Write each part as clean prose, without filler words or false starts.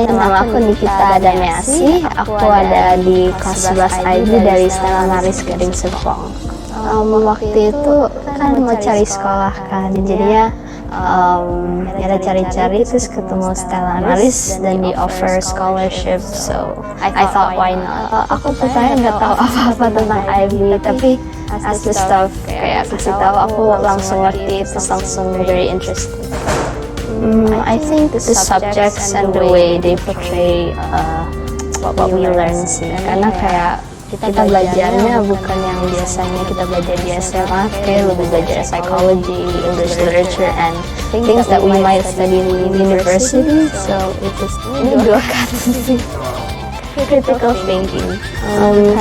nama aku Nikita Damiasi. Aku ada di kelas 11 IB dari Stella Maris Gading Serpong. Waktu itu kan mau cari sekolah kan, jadinya ada cari-cari terus ketemu Stella Maris dan di offer scholarship, so I thought why not. Aku pertanyaan nggak tahu apa-apa tentang IB, tapi as the stuff kayak kasih tahu aku langsung ngerti, terus langsung very interested. I think the subjects and the way they portray what we learn sih, karena kayak kita belajarnya bukan yang biasanya kita belajar di SMA, kayak lebih belajar psychology, English literature, and things that we might study in university. So ini dua kata sih, critical thinking,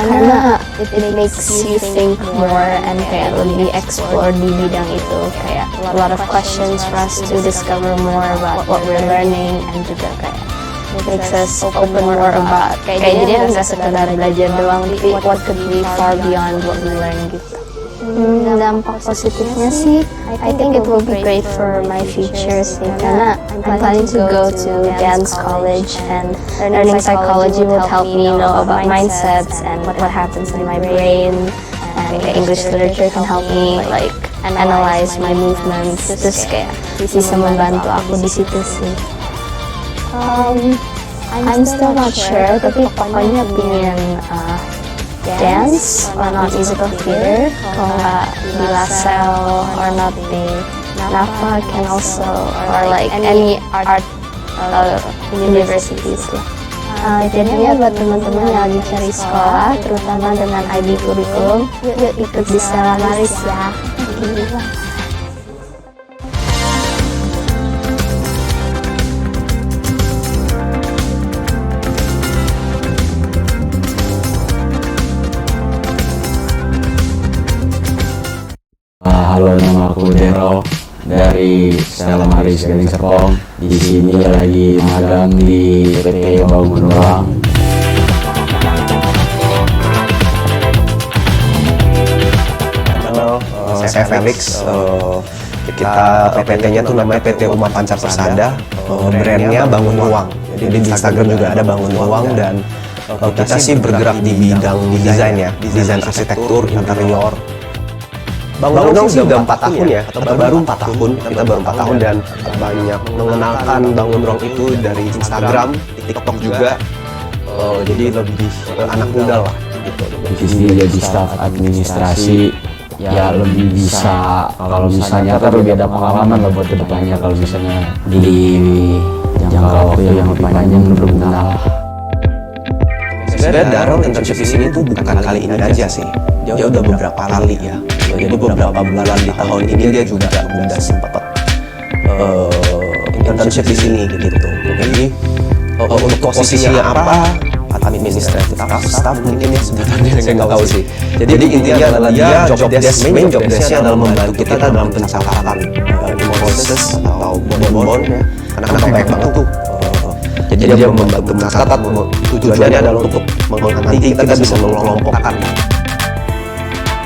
karena it makes you think more and kayak lebih explore di bidang itu, kayak a lot of questions for us to discover more about what we're learning, and juga kayak makes us open more about kayak jadi nggak sekedar belajar doang, tapi what could be far beyond what we learn gitu. Dampak positifnya sih, I think it will be great for my future sih, karena I'm planning to go to dance college, and learning psychology will help me know about mindsets and what happens in my brain, and English literature can help me like analyze my movements, terus kayak bisa membantu aku di situ sih. I'm still not sure, tapi pokoknya pingin dance or not musical theater. Kalau nggak di LaSalle or not di NAFA, can also or like any art universities lah. Jadinya buat teman-teman yang lagi cari sekolah, terutama dengan IB kurikulum, yuk ikut di Stella Maris ya. Halo, nama aku Dero dari Stella Maris Gading Serpong. Di sini lagi magang di PT Bangun Ruang. Halo, saya Felix. Kita PT-nya tuh namanya PT Rumah Panca Persada. Brandnya Bangun Ruang. Jadi di Instagram juga ada Bangun Ruang, dan kita sih bergerak di bidang desain ya, desain arsitektur, interior. Bangun Ruang sih udah 4 tahun ya, atau baru 4 tahun, kita baru 4 tahun, dan banyak mengenalkan Bangun Ruang itu dari Instagram, TikTok juga, jadi lebih anak muda lah gitu. Di sini jadi staf administrasi, ya lebih bisa, kalau misalnya kan lebih ada pengalaman lah buat kedepannya, kalau misalnya di jangka waktu yang lebih panjang berguna. Sebenarnya Darren internship di sini tuh bukan kali ini aja sih, dia udah beberapa kali ya. Jadi beberapa bulan di tahun ini dia juga udah sempat internship di sini gitu. Jadi untuk posisinya apa, administratif staff mungkin ya sebutannya, saya nggak tahu sih. Jadi intinya adalah dia main job desk-nya adalah membantu kita dalam pencatatan invoices atau bon-bon ya, karena banyak banget tuh. Jadi dia membantu mencatat, tujuannya adalah untuk nanti kita bisa mengelompokkan.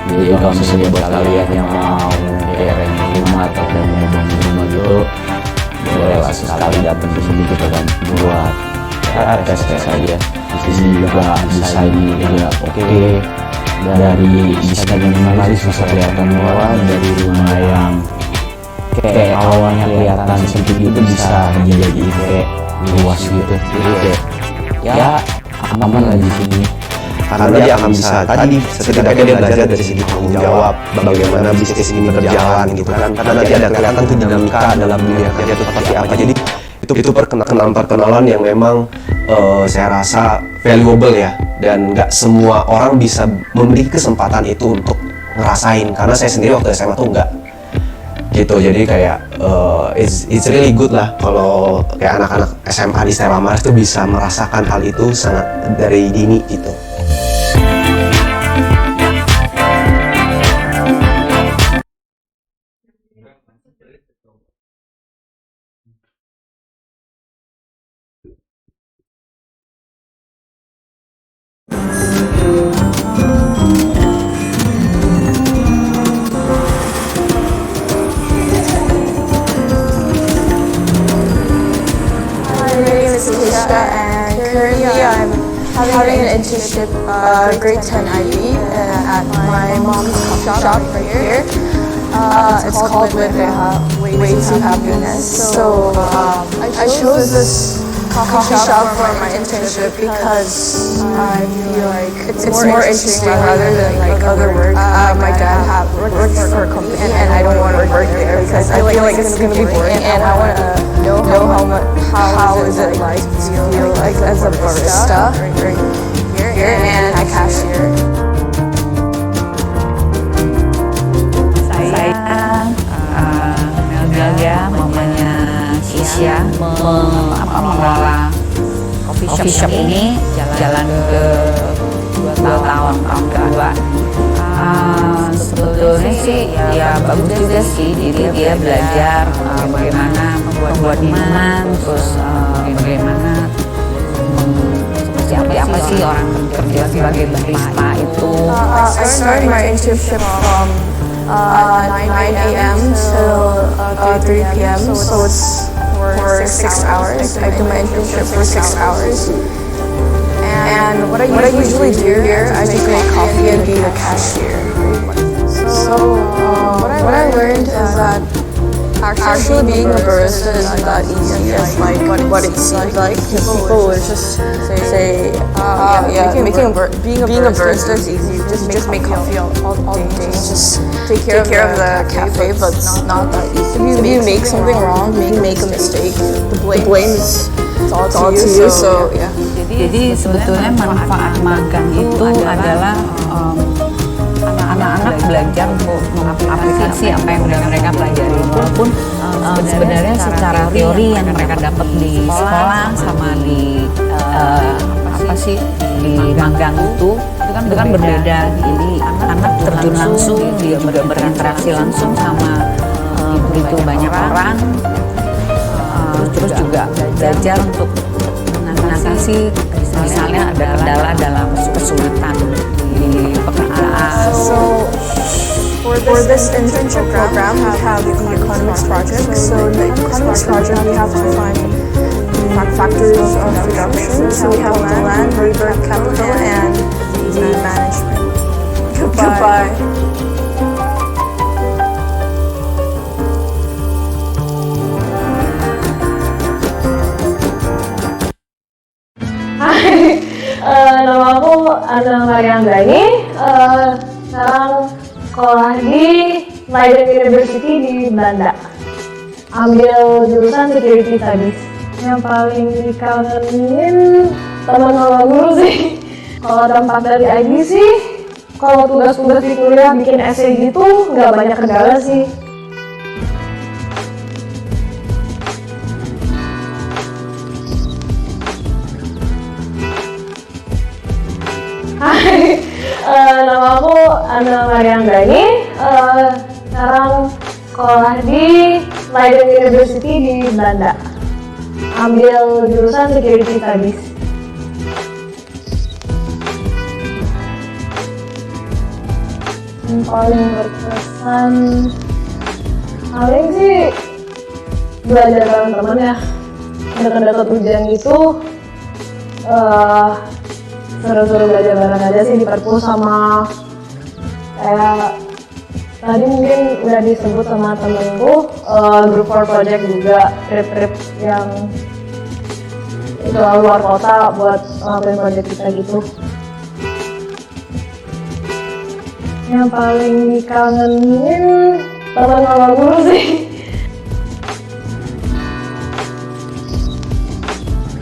Jadi kalau misalnya buat kalian yang mau kayak rental rumah atau mau bangun rumah gitu, boleh lah sekali datang ke sini kita kan buat tes aja. Di sini juga desainnya juga oke. Dari desain yang minimalis bisa kelihatan bahwa dari rumah yang kayak awalnya kelihatan sempit gitu bisa jadi kayak luas gitu. Jadi kayak ya aman lah di sini. Karena dia akan bisa, tadi setidaknya dia belajar dari segi tanggung jawab, bagaimana bisnis ini berjalan gitu kan. Karena nanti ada kelihatan tuh dinamika dalam dunia kerja itu seperti apa. Jadi itu perkenalan yang memang saya rasa valuable ya, dan nggak semua orang bisa memiliki kesempatan itu untuk ngerasain. Karena saya sendiri waktu SMA tuh nggak gitu. Jadi kayak it's really good lah kalau kayak anak-anak SMA di Stella Maris tuh bisa merasakan hal itu sangat dari dini gitu. internship grade 10 IB at my mom's coffee shop right here. It's called Way to Happiness. So I chose this coffee shop for my internship because I feel like it's more interesting rather than like other work. My dad worked for a company and I don't want to work there because I feel like it's going to be boring and I want to know how is it like to feel like as a barista right here and a cashier. Melda, mamanya Sisya, mengelola coffee shop ini jalan ke 2 tahun kedua. Sebetulnya sih ya bagus juga sih, jadi dia belajar bagaimana membuat minuman, terus bagaimana seperti apa sih orang kerja sebagai barista itu. I started my internship from 9 a.m. till 3 p.m. So it's for 6 hours. I do my internship for 6 hours. And what I usually do here, I just make coffee and be a cashier. So what I learned is that actually being a barista isn't that easy as like what it seems like. People would just say, being a barista is easy. Just make coffee all day. Just take care of the cafe, but it's not that easy. If you make something wrong, make a mistake, the blame is all to you. So yeah. Jadi sebetulnya manfaat magang itu adalah anak-anak belajar untuk mengaplikasi apa yang udah mereka pelajari, walaupun sebenarnya secara teori yang mereka dapat di sekolah sama di di magang itu kan berbeda. Jadi anak terjun langsung, dia juga berinteraksi langsung sama begitu banyak orang, terus juga belajar untuk mengatasi misalnya ada kendala dalam kesulitan di pekerjaan. So for this internship program, we have the economics project. So in the economics project, we have to find factors of production. So we have the land, labor, capital, and the management. Goodbye. Nama aku Anna Marianggani, sekarang sekolah di Leiden University di Belanda. Ambil jurusan Security Studies. Yang paling dikangenin teman sama guru sih. Kalau dampak dari IB sih, kalau tugas-tugas di kuliah bikin essay gitu nggak banyak kendala sih. Hai, nama aku Anna Marianggani, sekarang sekolah di Leiden University di Belanda. Ambil jurusan Security Studies. Yang paling berkesan, paling sih belajar bareng temen ya, deket-deket ujian gitu. Seru-seru belajar bareng aja sih di perpus, sama kayak tadi mungkin udah disebut sama temenku, group for project juga, trip-trip yang itu luar kota buat ngelakuin project kita gitu. Yang paling dikangenin teman sama guru sih.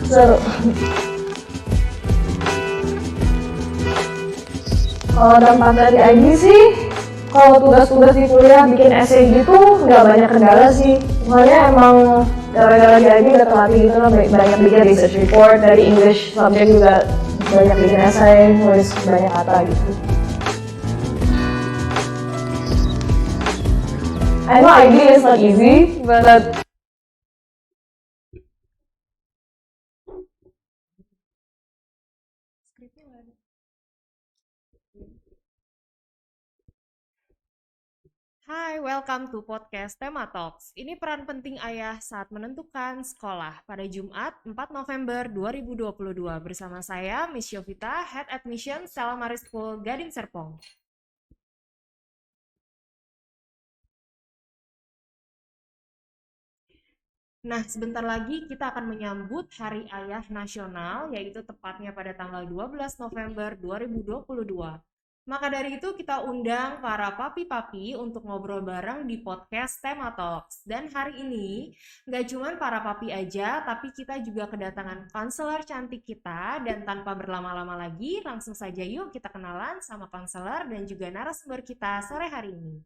Seru. Kalau dampak dari IB sih, kalau tugas-tugas di kuliah bikin essay gitu nggak banyak kendala sih. Soalnya emang gara-gara di IB udah terlatih gitu lah, banyak bikin research report, dari English subject juga banyak bikin essay, nulis banyak kata gitu. I know IB is not easy, but Hi, welcome to podcast Tema Talks. Ini peran penting ayah saat menentukan sekolah pada Jumat 4 November 2022 bersama saya Miss Yovita, Head Admission Stella Maris School Gading Serpong. Nah, sebentar lagi kita akan menyambut Hari Ayah Nasional, yaitu tepatnya pada tanggal 12 November 2022. Maka dari itu kita undang para papi-papi untuk ngobrol bareng di podcast Tema Talks. Dan hari ini nggak cuma para papi aja, tapi kita juga kedatangan konselor cantik kita. Dan tanpa berlama-lama lagi, langsung saja yuk kita kenalan sama konselor dan juga narasumber kita sore hari ini.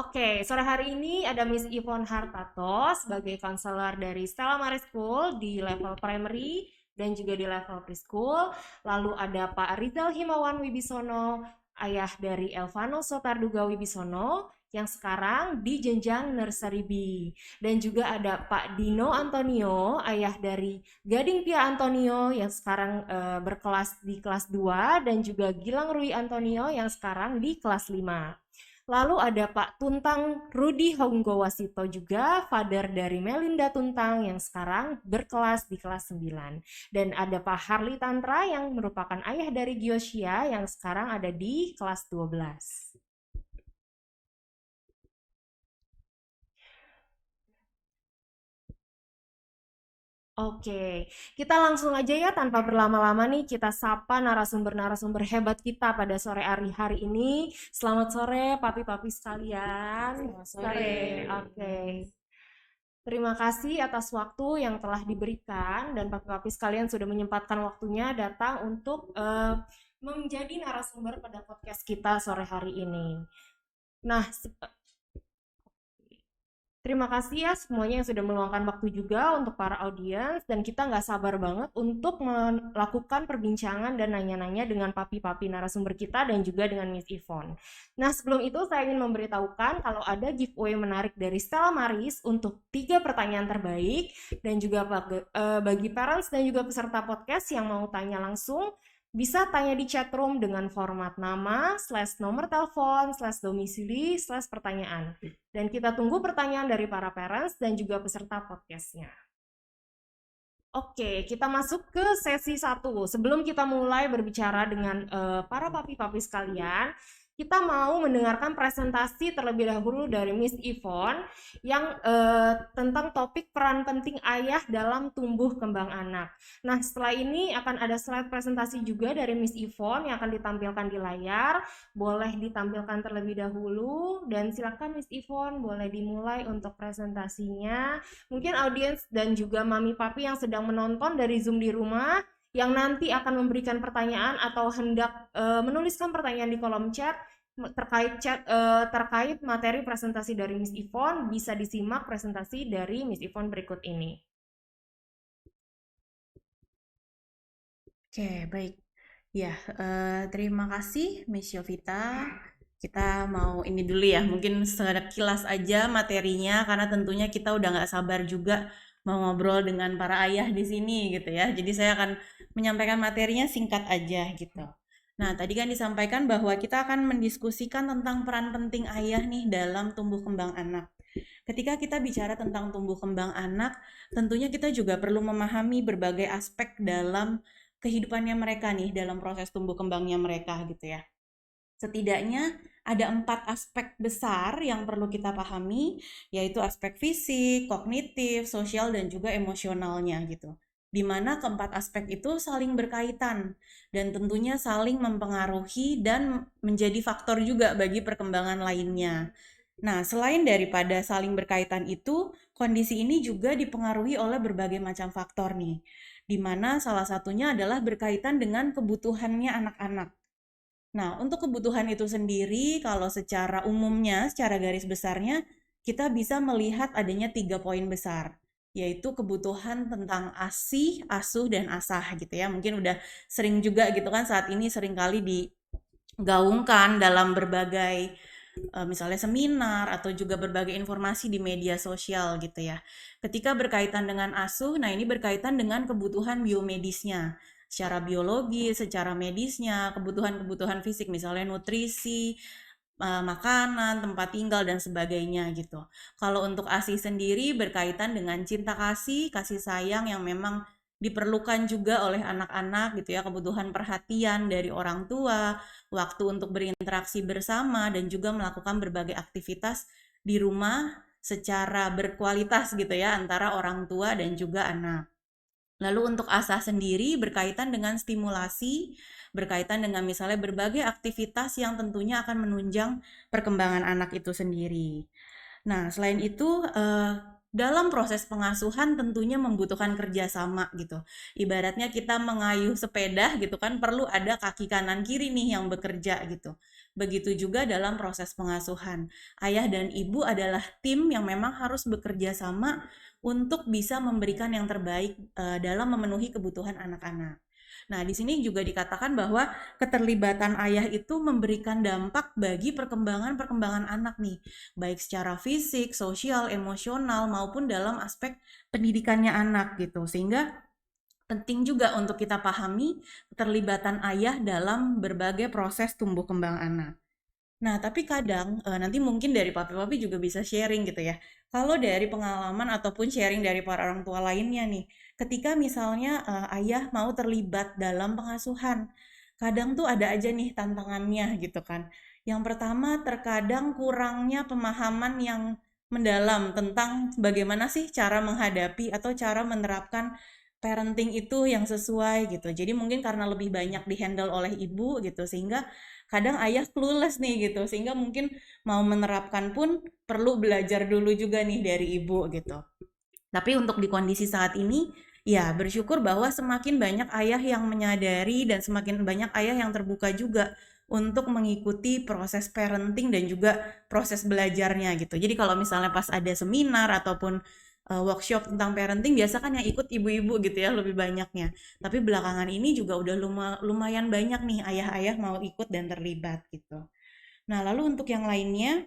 Oke, sore hari ini ada Miss Yvonne Hartato sebagai konselor dari Stella Maris School di level primary dan juga di level preschool. Lalu ada Pak Rizal Himawan Wibisono, ayah dari Elvano Sotarduga Wibisono, yang sekarang di jenjang nursery B. Dan juga ada Pak Dino Antonio, ayah dari Gading Pia Antonio, yang sekarang berkelas di kelas 2, dan juga Gilang Rui Antonio, yang sekarang di kelas 5. Lalu ada Pak Tuntang Rudi Honggowasito juga, father dari Melinda Tuntang yang sekarang berkelas di kelas 9. Dan ada Pak Harli Tantra yang merupakan ayah dari Giosia yang sekarang ada di kelas 12. Oke, kita langsung aja ya tanpa berlama-lama nih kita sapa narasumber-narasumber hebat kita pada sore hari ini. Selamat sore papi-papi sekalian. Selamat sore. Oke. Terima kasih atas waktu yang telah diberikan dan papi-papi sekalian sudah menyempatkan waktunya datang untuk menjadi narasumber pada podcast kita sore hari ini. Nah, terima kasih ya semuanya yang sudah meluangkan waktu juga untuk para audiens dan kita nggak sabar banget untuk melakukan perbincangan dan nanya-nanya dengan papi-papi narasumber kita dan juga dengan Miss Yvonne. Nah sebelum itu saya ingin memberitahukan kalau ada giveaway menarik dari Stella Maris untuk 3 pertanyaan terbaik dan juga bagi parents dan juga peserta podcast yang mau tanya langsung bisa tanya di chatroom dengan format nama, /nomor telepon, /domisili, /pertanyaan. Dan kita tunggu pertanyaan dari para parents dan juga peserta podcastnya. Oke, kita masuk ke sesi 1. Sebelum kita mulai berbicara dengan para papi-papi sekalian, kita mau mendengarkan presentasi terlebih dahulu dari Miss Yvonne yang tentang topik peran penting ayah dalam tumbuh kembang anak. Nah, setelah ini akan ada slide presentasi juga dari Miss Yvonne yang akan ditampilkan di layar. Boleh ditampilkan terlebih dahulu dan silakan Miss Yvonne boleh dimulai untuk presentasinya. Mungkin audiens dan juga mami papi yang sedang menonton dari Zoom di rumah yang nanti akan memberikan pertanyaan atau hendak menuliskan pertanyaan di kolom chat terkait materi presentasi dari Miss Yvonne, bisa disimak presentasi dari Miss Yvonne berikut ini. Oke, baik. Ya, terima kasih Miss Yovita. Kita mau ini dulu ya, mungkin sekilas aja materinya karena tentunya kita udah nggak sabar juga mau ngobrol dengan para ayah di sini gitu ya. Jadi saya akan menyampaikan materinya singkat aja gitu. Nah, tadi kan disampaikan bahwa kita akan mendiskusikan tentang peran penting ayah nih dalam tumbuh kembang anak. Ketika kita bicara tentang tumbuh kembang anak, tentunya kita juga perlu memahami berbagai aspek dalam kehidupannya mereka nih, dalam proses tumbuh kembangnya mereka gitu ya. Setidaknya ada 4 aspek besar yang perlu kita pahami, yaitu aspek fisik, kognitif, sosial, dan juga emosionalnya gitu. Di mana keempat aspek itu saling berkaitan dan tentunya saling mempengaruhi dan menjadi faktor juga bagi perkembangan lainnya. Nah, selain daripada saling berkaitan itu, kondisi ini juga dipengaruhi oleh berbagai macam faktor nih, di mana salah satunya adalah berkaitan dengan kebutuhannya anak-anak. Nah, untuk kebutuhan itu sendiri, kalau secara umumnya, secara garis besarnya, kita bisa melihat adanya 3 poin besar, yaitu kebutuhan tentang ASI, asuh, dan asah gitu ya. Mungkin udah sering juga gitu kan saat ini seringkali digaungkan dalam berbagai misalnya seminar atau juga berbagai informasi di media sosial gitu ya. Ketika berkaitan dengan asuh, nah ini berkaitan dengan kebutuhan biomedisnya. Secara biologi, secara medisnya, kebutuhan-kebutuhan fisik, misalnya nutrisi, makanan, tempat tinggal dan sebagainya gitu. Kalau untuk ASI sendiri berkaitan dengan cinta kasih, kasih sayang yang memang diperlukan juga oleh anak-anak gitu ya, kebutuhan perhatian dari orang tua, waktu untuk berinteraksi bersama dan juga melakukan berbagai aktivitas di rumah secara berkualitas gitu ya antara orang tua dan juga anak. Lalu untuk ASA sendiri berkaitan dengan stimulasi, berkaitan dengan misalnya berbagai aktivitas yang tentunya akan menunjang perkembangan anak itu sendiri. Nah, selain itu, dalam proses pengasuhan tentunya membutuhkan kerjasama gitu. Ibaratnya kita mengayuh sepeda gitu kan, perlu ada kaki kanan kiri nih yang bekerja gitu. Begitu juga dalam proses pengasuhan. Ayah dan ibu adalah tim yang memang harus bekerja sama untuk bisa memberikan yang terbaik dalam memenuhi kebutuhan anak-anak. Nah, di sini juga dikatakan bahwa keterlibatan ayah itu memberikan dampak bagi perkembangan anak nih, baik secara fisik, sosial, emosional, maupun dalam aspek pendidikannya anak gitu. Sehingga penting juga untuk kita pahami keterlibatan ayah dalam berbagai proses tumbuh kembang anak. Nah, tapi kadang nanti mungkin dari papi-papi juga bisa sharing gitu ya. Kalau dari pengalaman ataupun sharing dari para orang tua lainnya nih, ketika misalnya ayah mau terlibat dalam pengasuhan, kadang tuh ada aja nih tantangannya gitu kan. Yang pertama, terkadang kurangnya pemahaman yang mendalam tentang bagaimana sih cara menghadapi atau cara menerapkan parenting itu yang sesuai gitu. Jadi mungkin karena lebih banyak dihandle oleh ibu gitu, sehingga kadang ayah clueless nih gitu, sehingga mungkin mau menerapkan pun perlu belajar dulu juga nih dari ibu gitu. Tapi untuk di kondisi saat ini, ya bersyukur bahwa semakin banyak ayah yang menyadari dan semakin banyak ayah yang terbuka juga untuk mengikuti proses parenting dan juga proses belajarnya gitu. Jadi kalau misalnya pas ada seminar ataupun workshop tentang parenting, biasa kan yang ikut ibu-ibu gitu ya lebih banyaknya. Tapi belakangan ini juga udah lumayan banyak nih ayah-ayah mau ikut dan terlibat gitu. Nah, lalu untuk yang lainnya,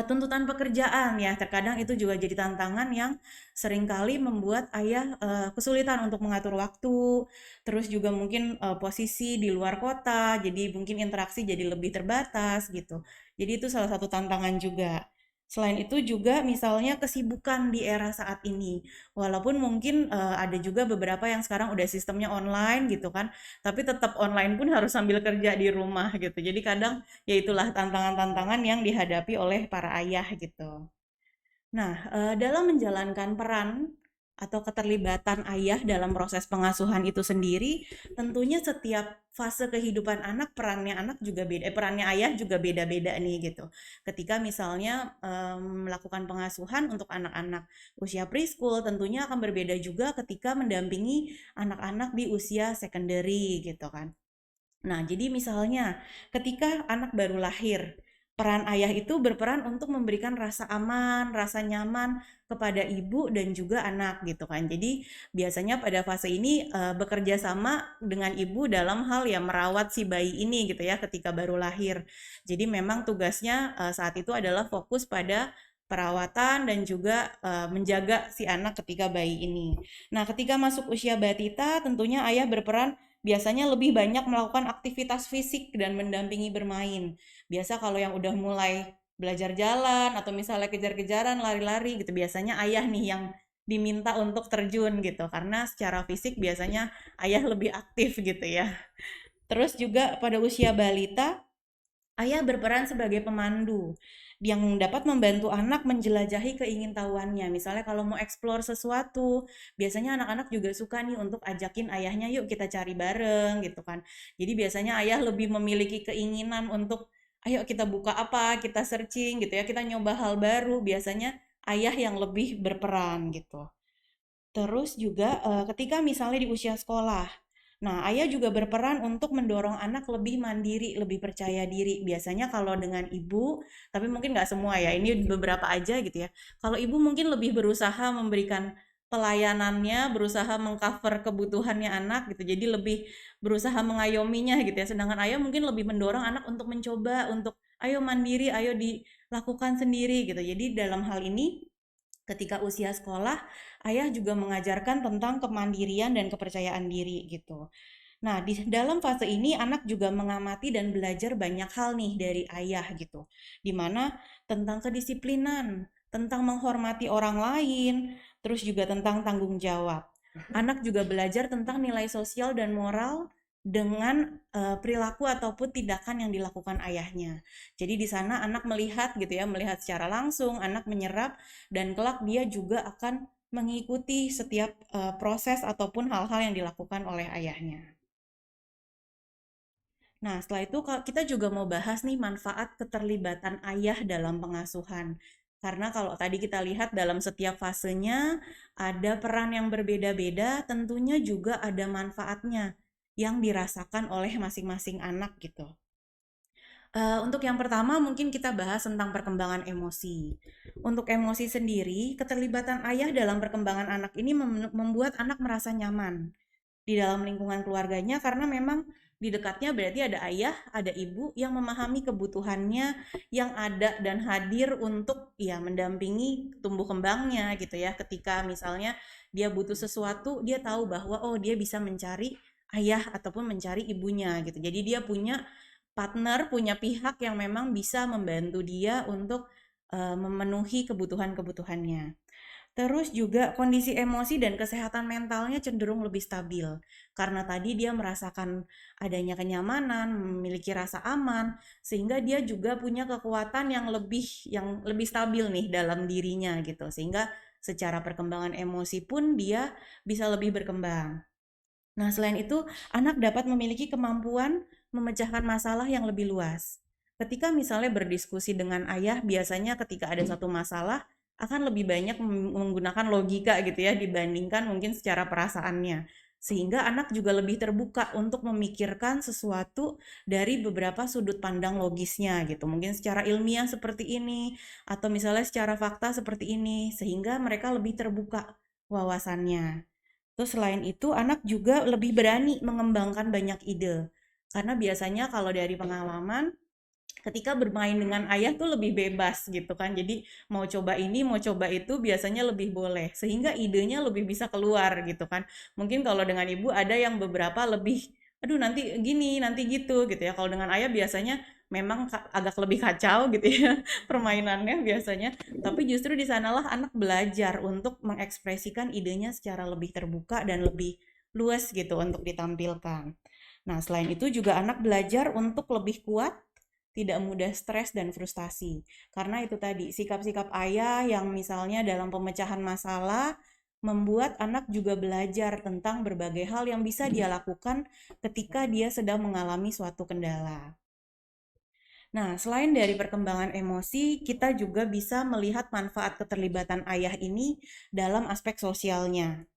tuntutan pekerjaan ya, terkadang itu juga jadi tantangan yang seringkali membuat ayah kesulitan untuk mengatur waktu, terus juga mungkin posisi di luar kota, jadi mungkin interaksi jadi lebih terbatas gitu. Jadi itu salah satu tantangan juga. Selain itu juga misalnya kesibukan di era saat ini. Walaupun mungkin ada juga beberapa yang sekarang udah sistemnya online gitu kan, tapi tetap online pun harus sambil kerja di rumah gitu. Jadi kadang ya itulah tantangan-tantangan yang dihadapi oleh para ayah gitu. Nah, dalam menjalankan peran atau keterlibatan ayah dalam proses pengasuhan itu sendiri, tentunya setiap fase kehidupan anak, perannya anak juga beda, perannya ayah juga beda-beda nih gitu. Ketika misalnya melakukan pengasuhan untuk anak-anak usia preschool, tentunya akan berbeda juga ketika mendampingi anak-anak di usia secondary gitu kan. Nah, jadi misalnya ketika anak baru lahir, peran ayah itu berperan untuk memberikan rasa aman, rasa nyaman kepada ibu dan juga anak gitu kan. Jadi biasanya pada fase ini bekerja sama dengan ibu dalam hal ya merawat si bayi ini gitu ya ketika baru lahir. Jadi memang tugasnya saat itu adalah fokus pada perawatan dan juga menjaga si anak ketika bayi ini. Nah, ketika masuk usia batita, tentunya ayah berperan biasanya lebih banyak melakukan aktivitas fisik dan mendampingi bermain. Biasa kalau yang udah mulai belajar jalan atau misalnya kejar-kejaran, lari-lari gitu, biasanya ayah nih yang diminta untuk terjun gitu. Karena secara fisik biasanya ayah lebih aktif gitu ya. Terus juga pada usia balita, ayah berperan sebagai pemandu yang dapat membantu anak menjelajahi keingintahuannya. Misalnya kalau mau eksplor sesuatu, biasanya anak-anak juga suka nih untuk ajakin ayahnya, yuk kita cari bareng gitu kan. Jadi biasanya ayah lebih memiliki keinginan untuk, ayo kita buka apa, kita searching gitu ya, kita nyoba hal baru. Biasanya ayah yang lebih berperan gitu. Terus juga ketika misalnya di usia sekolah, nah ayah juga berperan untuk mendorong anak lebih mandiri, lebih percaya diri. Biasanya kalau dengan ibu, tapi mungkin nggak semua ya, ini beberapa aja gitu ya. Kalau ibu mungkin lebih berusaha memberikan pelayanannya, berusaha mengcover kebutuhannya anak gitu, jadi lebih berusaha mengayominya gitu ya. Sedangkan ayah mungkin lebih mendorong anak untuk mencoba, untuk ayo mandiri, ayo dilakukan sendiri gitu. Jadi dalam hal ini, ketika usia sekolah, ayah juga mengajarkan tentang kemandirian dan kepercayaan diri gitu. Nah, di dalam fase ini anak juga mengamati dan belajar banyak hal nih dari ayah gitu. Dimana tentang kedisiplinan, tentang menghormati orang lain, terus juga tentang tanggung jawab. Anak juga belajar tentang nilai sosial dan moral dengan perilaku ataupun tindakan yang dilakukan ayahnya. Jadi di sana anak melihat gitu ya, melihat secara langsung, anak menyerap dan kelak dia juga akan mengikuti setiap proses ataupun hal-hal yang dilakukan oleh ayahnya. Nah, setelah itu kita juga mau bahas nih manfaat keterlibatan ayah dalam pengasuhan. Karena kalau tadi kita lihat dalam setiap fasenya ada peran yang berbeda-beda, tentunya juga ada manfaatnya yang dirasakan oleh masing-masing anak gitu. Untuk yang pertama mungkin kita bahas tentang perkembangan emosi. Untuk emosi sendiri, keterlibatan ayah dalam perkembangan anak ini membuat anak merasa nyaman di dalam lingkungan keluarganya karena memang di dekatnya berarti ada ayah, ada ibu yang memahami kebutuhannya yang ada dan hadir untuk ya mendampingi tumbuh kembangnya gitu ya. Ketika misalnya dia butuh sesuatu, dia tahu bahwa oh dia bisa mencari ayah ataupun mencari ibunya gitu. Jadi dia punya partner, punya pihak yang memang bisa membantu dia untuk memenuhi kebutuhan-kebutuhannya. Terus juga kondisi emosi dan kesehatan mentalnya cenderung lebih stabil. Karena tadi dia merasakan adanya kenyamanan, memiliki rasa aman, sehingga dia juga punya kekuatan yang lebih stabil nih dalam dirinya gitu. Sehingga secara perkembangan emosi pun dia bisa lebih berkembang. Nah, selain itu, anak dapat memiliki kemampuan memecahkan masalah yang lebih luas. Ketika misalnya berdiskusi dengan ayah, biasanya ketika ada satu masalah, akan lebih banyak menggunakan logika gitu ya, dibandingkan mungkin secara perasaannya. Sehingga anak juga lebih terbuka untuk memikirkan sesuatu dari beberapa sudut pandang logisnya gitu. Mungkin secara ilmiah seperti ini, atau misalnya secara fakta seperti ini, sehingga mereka lebih terbuka wawasannya. Terus selain itu, anak juga lebih berani mengembangkan banyak ide. Karena biasanya kalau dari pengalaman, ketika bermain dengan ayah tuh lebih bebas gitu kan. Jadi mau coba ini, mau coba itu biasanya lebih boleh. Sehingga idenya lebih bisa keluar gitu kan. Mungkin kalau dengan ibu ada yang beberapa lebih, aduh nanti gini, nanti gitu ya. Kalau dengan ayah biasanya memang agak lebih kacau gitu ya permainannya biasanya. Tapi justru di sanalah anak belajar untuk mengekspresikan idenya secara lebih terbuka dan lebih luas gitu untuk ditampilkan. Nah, selain itu juga anak belajar untuk lebih kuat, tidak mudah stres dan frustasi. Karena itu tadi, sikap-sikap ayah yang misalnya dalam pemecahan masalah membuat anak juga belajar tentang berbagai hal yang bisa dia lakukan ketika dia sedang mengalami suatu kendala. Nah, selain dari perkembangan emosi, kita juga bisa melihat manfaat keterlibatan ayah ini dalam aspek sosialnya.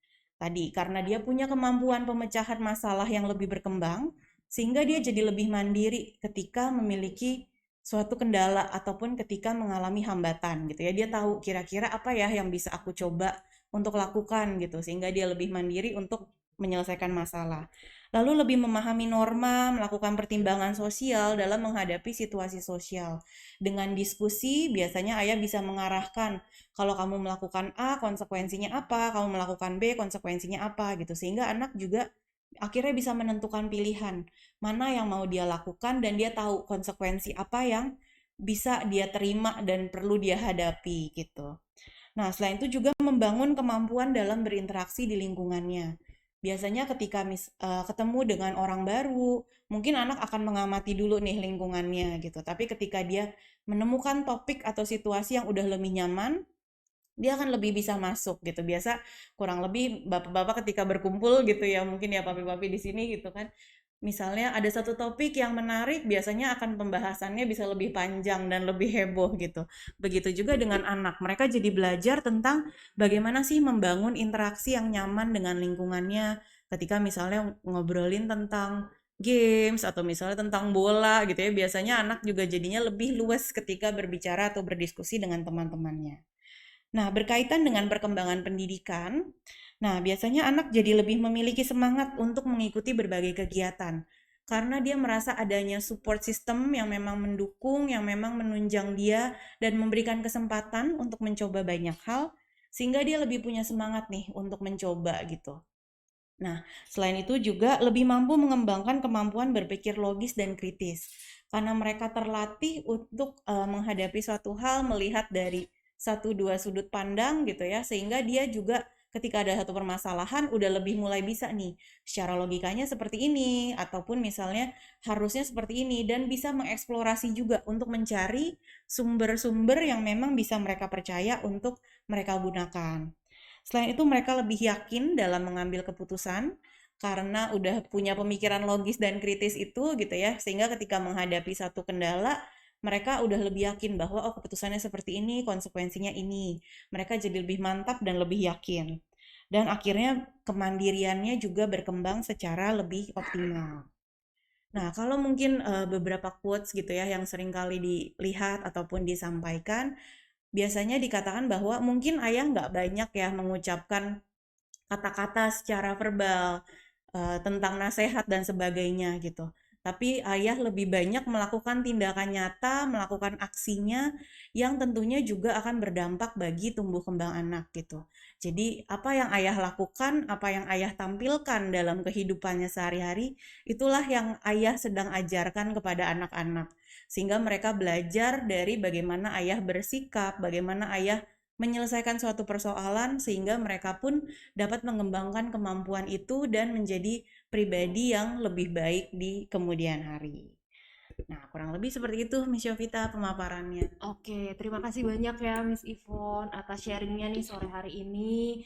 Tadi, karena dia punya kemampuan pemecahan masalah yang lebih berkembang, sehingga dia jadi lebih mandiri ketika memiliki suatu kendala ataupun ketika mengalami hambatan gitu ya. Dia tahu kira-kira apa ya yang bisa aku coba untuk lakukan gitu, sehingga dia lebih mandiri untuk menyelesaikan masalah. Lalu lebih memahami norma, melakukan pertimbangan sosial dalam menghadapi situasi sosial. Dengan diskusi, biasanya ayah bisa mengarahkan, kalau kamu melakukan A, konsekuensinya apa, kamu melakukan B, konsekuensinya apa, gitu. Sehingga anak juga akhirnya bisa menentukan pilihan, mana yang mau dia lakukan, dan dia tahu konsekuensi apa yang bisa dia terima dan perlu dia hadapi, gitu. Nah, selain itu juga membangun kemampuan dalam berinteraksi di lingkungannya. Biasanya ketika ketemu dengan orang baru, mungkin anak akan mengamati dulu nih lingkungannya gitu. Tapi ketika dia menemukan topik atau situasi yang udah lebih nyaman, dia akan lebih bisa masuk gitu. Biasa kurang lebih bapak-bapak ketika berkumpul gitu ya, mungkin ya papi-papi di sini gitu kan. Misalnya ada satu topik yang menarik, biasanya akan pembahasannya bisa lebih panjang dan lebih heboh gitu. Begitu juga dengan anak, mereka jadi belajar tentang bagaimana sih membangun interaksi yang nyaman dengan lingkungannya. Ketika misalnya ngobrolin tentang games atau misalnya tentang bola gitu ya, biasanya anak juga jadinya lebih luas ketika berbicara atau berdiskusi dengan teman-temannya. Nah, berkaitan dengan perkembangan pendidikan, nah biasanya anak jadi lebih memiliki semangat untuk mengikuti berbagai kegiatan. Karena dia merasa adanya support system yang memang mendukung, yang memang menunjang dia dan memberikan kesempatan untuk mencoba banyak hal, sehingga dia lebih punya semangat nih untuk mencoba gitu. Nah, selain itu juga lebih mampu mengembangkan kemampuan berpikir logis dan kritis. Karena mereka terlatih untuk menghadapi suatu hal, melihat dari satu dua sudut pandang gitu ya, sehingga dia juga ketika ada satu permasalahan udah lebih mulai bisa nih, secara logikanya seperti ini, ataupun misalnya harusnya seperti ini, dan bisa mengeksplorasi juga untuk mencari sumber-sumber yang memang bisa mereka percaya untuk mereka gunakan. Selain itu mereka lebih yakin dalam mengambil keputusan karena udah punya pemikiran logis dan kritis itu gitu ya, sehingga ketika menghadapi satu kendala mereka udah lebih yakin bahwa oh keputusannya seperti ini, konsekuensinya ini. Mereka jadi lebih mantap dan lebih yakin. Dan akhirnya kemandiriannya juga berkembang secara lebih optimal. Nah, kalau mungkin beberapa quotes gitu ya yang sering kali dilihat ataupun disampaikan, biasanya dikatakan bahwa mungkin ayah nggak banyak ya mengucapkan kata-kata secara verbal tentang nasihat dan sebagainya gitu. Tapi ayah lebih banyak melakukan tindakan nyata, melakukan aksinya yang tentunya juga akan berdampak bagi tumbuh kembang anak gitu. Jadi apa yang ayah lakukan, apa yang ayah tampilkan dalam kehidupannya sehari-hari, itulah yang ayah sedang ajarkan kepada anak-anak. Sehingga mereka belajar dari bagaimana ayah bersikap, bagaimana ayah menyelesaikan suatu persoalan sehingga mereka pun dapat mengembangkan kemampuan itu dan menjadi pribadi yang lebih baik di kemudian hari. Nah, kurang lebih seperti itu Miss Yovita pemaparannya. Oke, terima kasih banyak ya Miss Ivon atas sharingnya nih sore hari ini.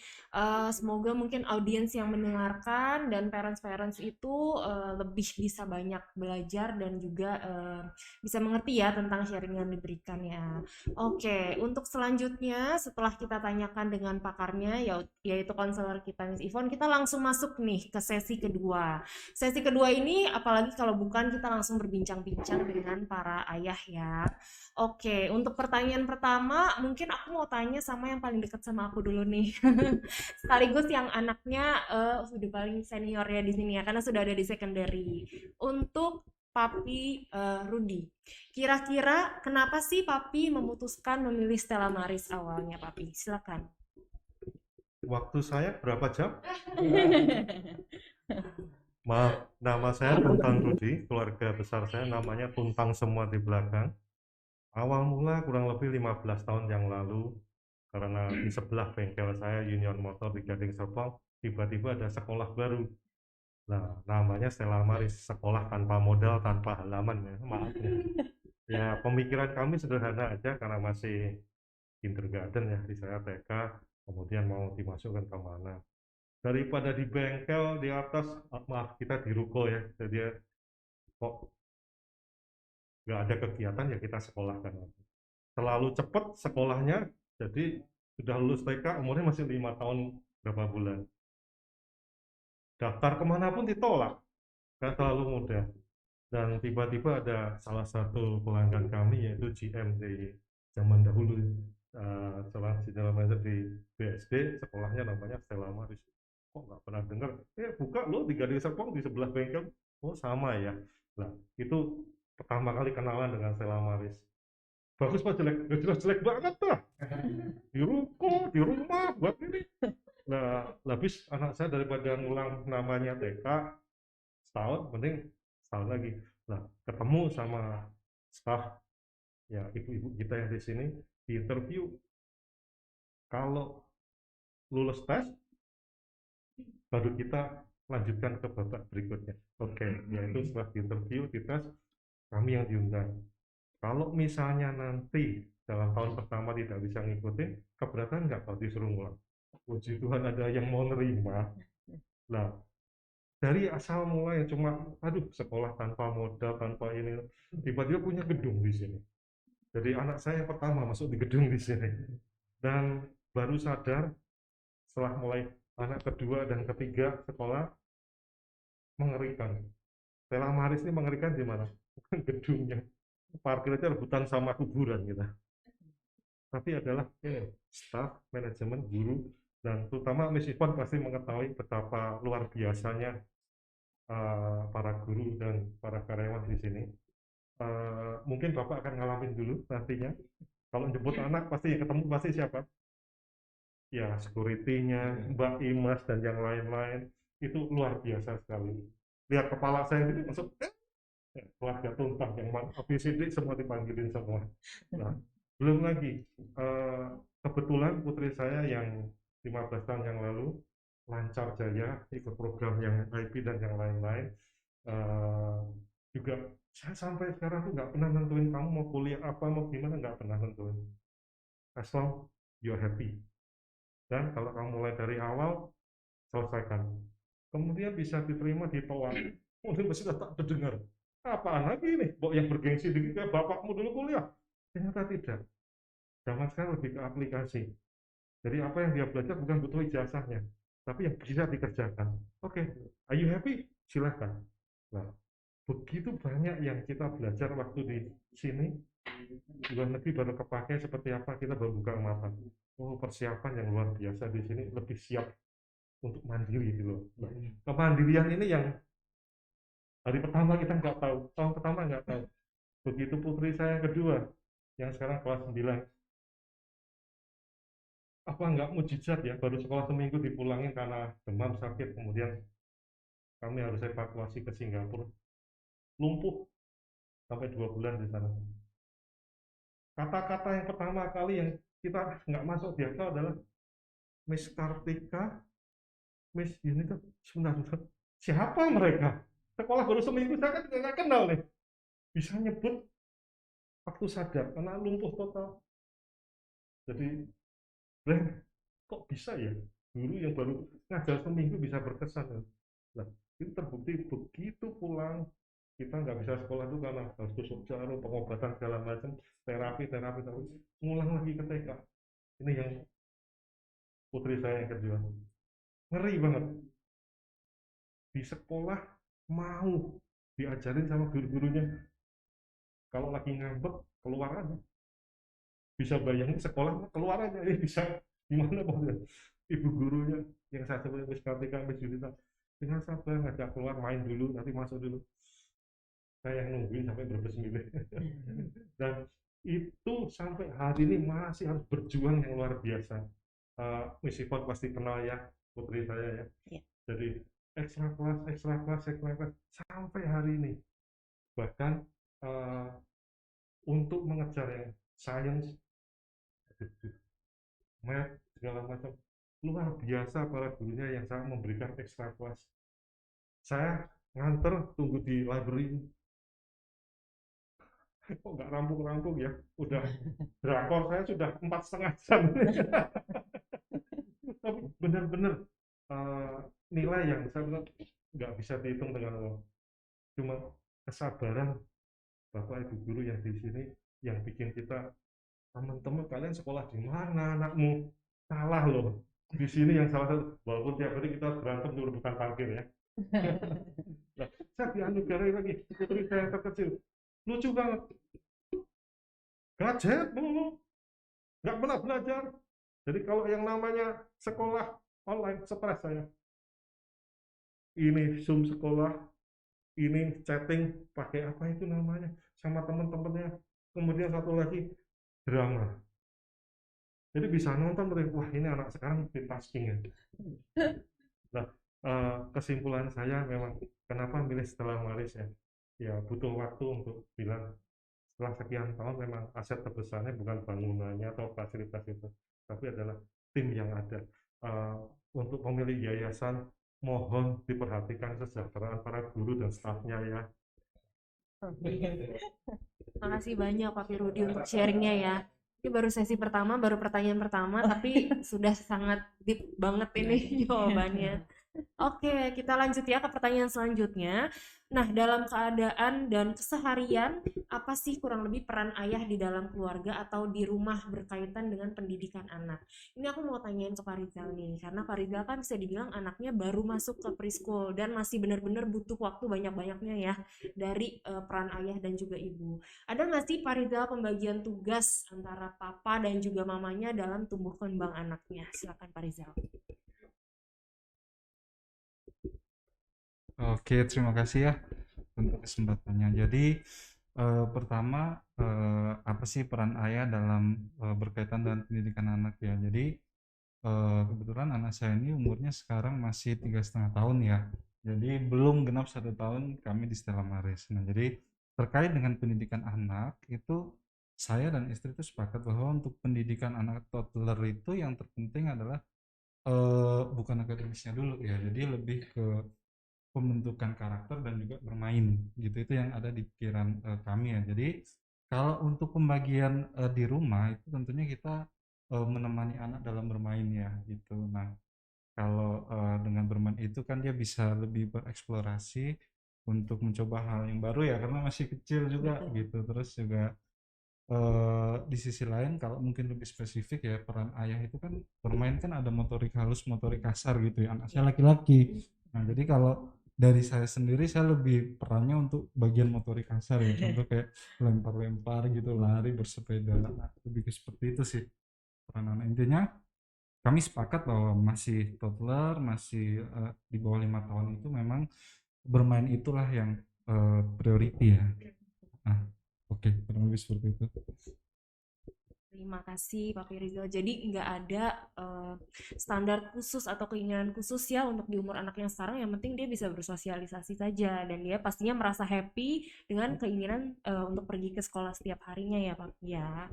Semoga mungkin audiens yang mendengarkan dan parents-parents itu lebih bisa banyak belajar dan juga bisa mengerti ya tentang sharing yang diberikan ya. Oke, untuk selanjutnya setelah kita tanyakan dengan pakarnya yaitu konselor kita Miss Ivon, kita langsung masuk nih ke sesi kedua. Sesi kedua ini apalagi kalau bukan kita langsung berbincang-bincang dengan para ayah ya. Oke, untuk pertanyaan pertama mungkin aku mau tanya sama yang paling dekat sama aku dulu nih. Sekaligus yang anaknya sudah paling senior ya di sini ya karena sudah ada di secondary. Untuk Papi Rudi. Kira-kira kenapa sih Papi memutuskan memilih Stella Maris awalnya, Papi? Silakan. Waktu saya berapa jam? Maaf, nama saya Tuntang Rudi, keluarga besar saya namanya Tuntang semua di belakang. Awal mula kurang lebih 15 tahun yang lalu, karena di sebelah bengkel saya Union Motor di Gading Serpong, tiba-tiba ada sekolah baru. Nah, namanya Stella Maris, sekolah tanpa modal, tanpa halaman ya, maaf ya. Ya, pemikiran kami sederhana aja karena masih kindergarten ya, di saya TK, kemudian mau dimasukkan ke mana. Daripada di bengkel di atas, maaf kita di ruko ya, jadi kok nggak ada kegiatan ya kita sekolahkan. Terlalu cepat sekolahnya, jadi sudah lulus TK umurnya masih 5 tahun berapa bulan. Daftar kemanapun ditolak, kan terlalu muda. Dan tiba-tiba ada salah satu pelanggan kami yaitu GM di zaman dahulu, setelah General Manager di BSD, sekolahnya namanya Stella Maris. Kok nggak pernah dengar? Buka loh di Gading Serpong di sebelah bengkel. Oh sama ya. Nah itu pertama kali kenalan dengan Stella Maris. Bagus pak, jelek? Jelas-jelek banget lah. Di ruko, di rumah, buat ini. Nah, habis anak saya daripada ngulang namanya TK setahun, mending setahun lagi. Nah, ketemu sama staff ya ibu-ibu kita yang di sini di interview. Kalau lulus tes, baru kita lanjutkan ke babak berikutnya. Oke, yaitu setelah di interview, di tes, kami yang diundang. Kalau misalnya nanti dalam tahun pertama tidak bisa ngikutin, keberatan nggak kalau disuruh ngulang? Puji Tuhan ada yang mau nerima. Nah, dari asal mulai cuma, aduh sekolah tanpa modal, tanpa ini, tiba-tiba punya gedung di sini. Jadi anak saya yang pertama masuk di gedung di sini. Dan baru sadar setelah mulai anak kedua dan ketiga sekolah, mengerikan. Stella Maris ini mengerikan di mana? Bukan gedungnya. Parkir aja rebutan sama kuburan gitu. Tapi adalah staf, manajemen, guru, dan terutama Miss Ivon pasti mengetahui betapa luar biasanya para guru dan para karyawan di sini. Mungkin Bapak akan ngalamin dulu nantinya. Kalau jemput anak pasti yang ketemu pasti siapa? Ya, security-nya, Mbak Imas dan yang lain-lain. itu luar biasa sekali. Lihat kepala saya ini masuk keluarga tuntas yang ABCD semua dipanggilin semua. Nah, belum lagi kebetulan putri saya yang 15 tahun yang lalu lancar jaya ikut program yang IP dan yang lain-lain. Juga saya sampai sekarang tuh nggak pernah nentuin kamu mau kuliah apa mau gimana, nggak pernah nentuin. As long you're happy. Dan kalau kamu mulai dari awal, selesaikan. Kemudian bisa diterima di TOA. Kemudian sudah tak terdengar. Apaan lagi ini? Yang bergengsi dikit kayak bapakmu dulu kuliah. Ternyata tidak. Zaman sekarang lebih ke aplikasi. Jadi apa yang dia belajar bukan butuh ijazahnya, tapi yang bisa dikerjakan. Oke, are you happy? Silahkan. Nah, begitu banyak yang kita belajar waktu di sini, luar negeri baru kepake seperti apa, kita baru buka mata. Oh, persiapan yang luar biasa di sini, lebih siap untuk mandiri gitu loh. Nah, kemandirian ini yang hari pertama kita nggak tahu, tahun pertama nggak tahu. Begitu putri saya yang kedua, yang sekarang kelas 9, apa nggak mujizat ya, baru sekolah seminggu dipulangin karena demam sakit, kemudian kami harus evakuasi ke Singapura, lumpuh sampai 2 bulan di sana. Kata-kata yang pertama kali yang kita nggak masuk di akal adalah Miss Kartika, Miss ini tuh sebenarnya siapa mereka? Sekolah baru seminggu saya kan nggak kenal nih, bisa nyebut waktu sadar karena lumpuh total. Jadi kok bisa ya guru yang baru ngajar seminggu bisa berkesan. Nah, itu terbukti begitu pulang kita nggak bisa sekolah itu karena harus tusuk jarum, pengobatan segala macam, terapi ngulang lagi ke TK. Ini yang putri saya yang kedua, ngeri banget. Di sekolah mau diajarin sama guru-gurunya, kalau lagi ngambek keluar aja. Bisa bayangin sekolah keluar aja, bisa gimana pokoknya. Ibu gurunya yang saya sebut Miss Kartika, Miss Yudita, dengan sabar ngajak keluar main dulu, nanti masuk dulu. Saya yang nungguin sampai berbesmilih. Dan itu sampai hari ini masih harus berjuang yang luar biasa. Miss Ivon pasti kenal ya putri saya ya. Jadi ekstra kelas sampai hari ini. Bahkan untuk mengejar yang science, math, segala macam, luar biasa para gurunya yang sangat memberikan ekstra kelas. Saya nganter tunggu di library, kok nggak rampung-rampung ya, udah drakor saya sudah 4,5 jam. Tapi benar-benar nilai yang saya bilang nggak bisa dihitung dengan uang, cuma kesabaran Bapak Ibu guru yang di sini yang bikin kita, teman-teman kalian sekolah di mana anakmu, salah loh di sini yang salah satu, walaupun tiap hari kita berantem di rebutan parkir ya. Nah, saya dianugerai lagi putri saya yang terkecil, lucu banget, gadget mulu, nggak pernah belajar. Jadi kalau yang namanya sekolah online stres saya. Ini Zoom sekolah, ini chatting pakai apa itu namanya sama teman-temannya, kemudian satu lagi drama. Jadi bisa nonton, wah ini anak sekarang multitasking ya. Nah, kesimpulan saya memang kenapa milih Stella Maris ya, ya butuh waktu untuk bilang setelah sekian tahun memang aset terbesarnya bukan bangunannya atau fasilitas itu, tapi adalah tim yang ada. Untuk pemilik yayasan, mohon diperhatikan kesejahteraan para guru dan stafnya ya. Makasih banyak Pak Firudi untuk sharingnya ya. Ini baru sesi pertama, baru pertanyaan pertama, tapi sudah sangat deep banget ini jawabannya. Oke, kita lanjut ya ke pertanyaan selanjutnya. Nah, dalam keadaan dan keseharian, apa sih kurang lebih peran ayah di dalam keluarga atau di rumah berkaitan dengan pendidikan anak? Ini aku mau tanyain ke Pak Rizal nih, karena Pak Rizal kan bisa dibilang anaknya baru masuk ke preschool dan masih benar-benar butuh waktu banyak-banyaknya ya dari peran ayah dan juga ibu. Ada nggak sih Pak Rizal pembagian tugas antara papa dan juga mamanya dalam tumbuh kembang anaknya? Silakan Pak Rizal. Oke, terima kasih ya untuk kesempatannya. Jadi pertama apa sih peran ayah dalam berkaitan dengan pendidikan anak ya? Jadi kebetulan anak saya ini umurnya sekarang masih 3,5 tahun ya. Jadi belum genap 1 tahun kami di Stella Maris. Nah, jadi terkait dengan pendidikan anak itu saya dan istri itu sepakat bahwa untuk pendidikan anak toddler itu yang terpenting adalah bukan akademisnya dulu ya. Jadi lebih ke pembentukan karakter dan juga bermain gitu. Itu yang ada di pikiran kami ya. Jadi kalau untuk pembagian di rumah itu tentunya kita menemani anak dalam bermain ya gitu. Nah, kalau dengan bermain itu kan dia bisa lebih bereksplorasi untuk mencoba hal yang baru ya karena masih kecil juga gitu. Terus juga di sisi lain kalau mungkin lebih spesifik ya peran ayah itu kan bermain kan ada motorik halus, motorik kasar gitu ya. Anak saya laki-laki. Nah, jadi kalau dari saya sendiri saya lebih perannya untuk bagian motorik kasar ya. Contoh kayak lempar-lempar gitu, lari, bersepeda. Nah, lebih ke seperti itu sih peran anak. Intinya kami sepakat bahwa masih toddler, masih di bawah 5 tahun itu memang bermain itulah yang priority ya. Nah, oke, kurang lebih seperti itu. Terima kasih Pak Rizal. Jadi nggak ada standar khusus atau keinginan khusus ya untuk di umur anaknya sekarang. Yang penting dia bisa bersosialisasi saja dan dia pastinya merasa happy dengan keinginan untuk pergi ke sekolah setiap harinya ya Pak ya.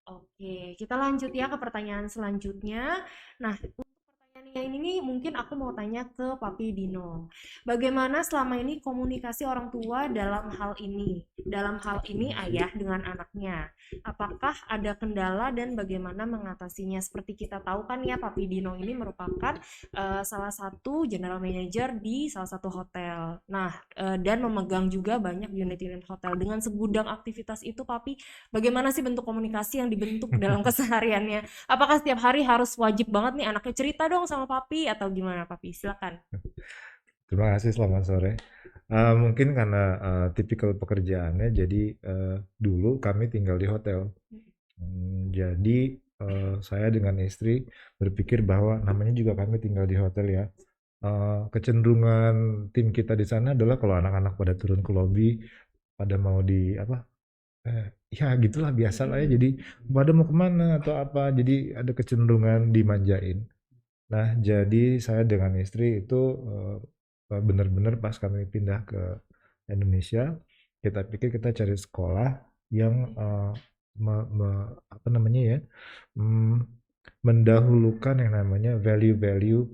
Oke, kita lanjut ya ke pertanyaan selanjutnya. Nah, untuk pertanyaan yang ini nih mungkin aku mau tanya ke Papi Dino. Bagaimana selama ini komunikasi orang tua dalam hal ini? Dalam hal ini ayah dengan anaknya. Apakah ada kendala dan bagaimana mengatasinya? Seperti kita tahu kan ya, Papi Dino ini merupakan salah satu general manager di salah satu hotel. Nah, dan memegang juga banyak unit-unit hotel. Dengan segudang aktivitas itu, Papi, bagaimana sih bentuk komunikasi yang dibentuk dalam kesehariannya? Apakah setiap hari harus wajib banget nih anaknya cerita dong sama Papi atau gimana, Papi? Silakan. Terima kasih, selamat sore. Mungkin karena tipikal pekerjaannya, jadi dulu kami tinggal di hotel. Jadi saya dengan istri berpikir bahwa namanya juga kami tinggal di hotel ya. Kecenderungan tim kita di sana adalah kalau anak-anak pada turun ke lobi, pada mau di apa? Ya gitulah biasa lah ya. Jadi pada mau kemana atau apa. Jadi ada kecenderungan dimanjain. Nah, jadi saya dengan istri itu benar-benar pas kami pindah ke Indonesia, kita pikir kita cari sekolah yang apa namanya ya, mendahulukan yang namanya value-value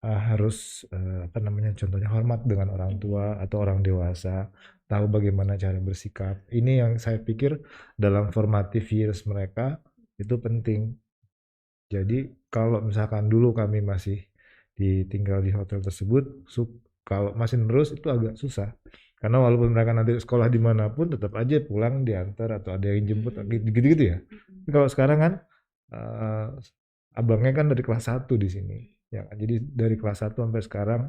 harus apa namanya contohnya hormat dengan orang tua atau orang dewasa, tahu bagaimana cara bersikap. Ini yang saya pikir dalam formative years mereka itu penting. Jadi kalau misalkan dulu kami masih tinggal di hotel tersebut, kalau masih terus itu agak susah. Karena walaupun mereka nanti sekolah dimanapun, tetap aja pulang diantar atau ada yang jemput gitu-gitu ya. Tapi kalau sekarang kan abangnya kan dari kelas 1 di sini. Ya, jadi dari kelas 1 sampai sekarang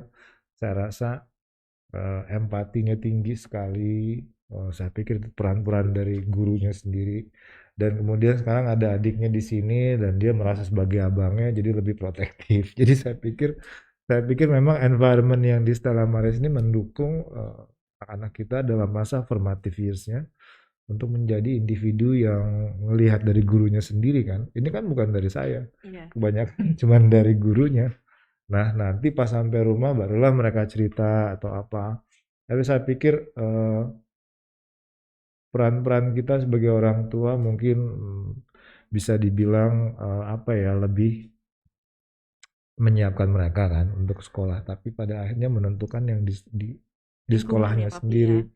saya rasa empatinya tinggi sekali. Saya pikir peran-peran dari gurunya sendiri. Dan kemudian sekarang ada adiknya di sini dan dia merasa sebagai abangnya jadi lebih protektif. Jadi saya pikir memang environment yang di Stella Maris ini mendukung anak-anak kita dalam masa formative years-nya untuk menjadi individu yang melihat dari gurunya sendiri kan. Ini kan bukan dari saya. Kebanyakan cuman dari gurunya. Nah, nanti pas sampai rumah barulah mereka cerita atau apa. Tapi saya pikir peran-peran kita sebagai orang tua mungkin bisa dibilang apa ya, lebih menyiapkan mereka kan untuk sekolah, tapi pada akhirnya menentukan yang di sekolahnya sendiri.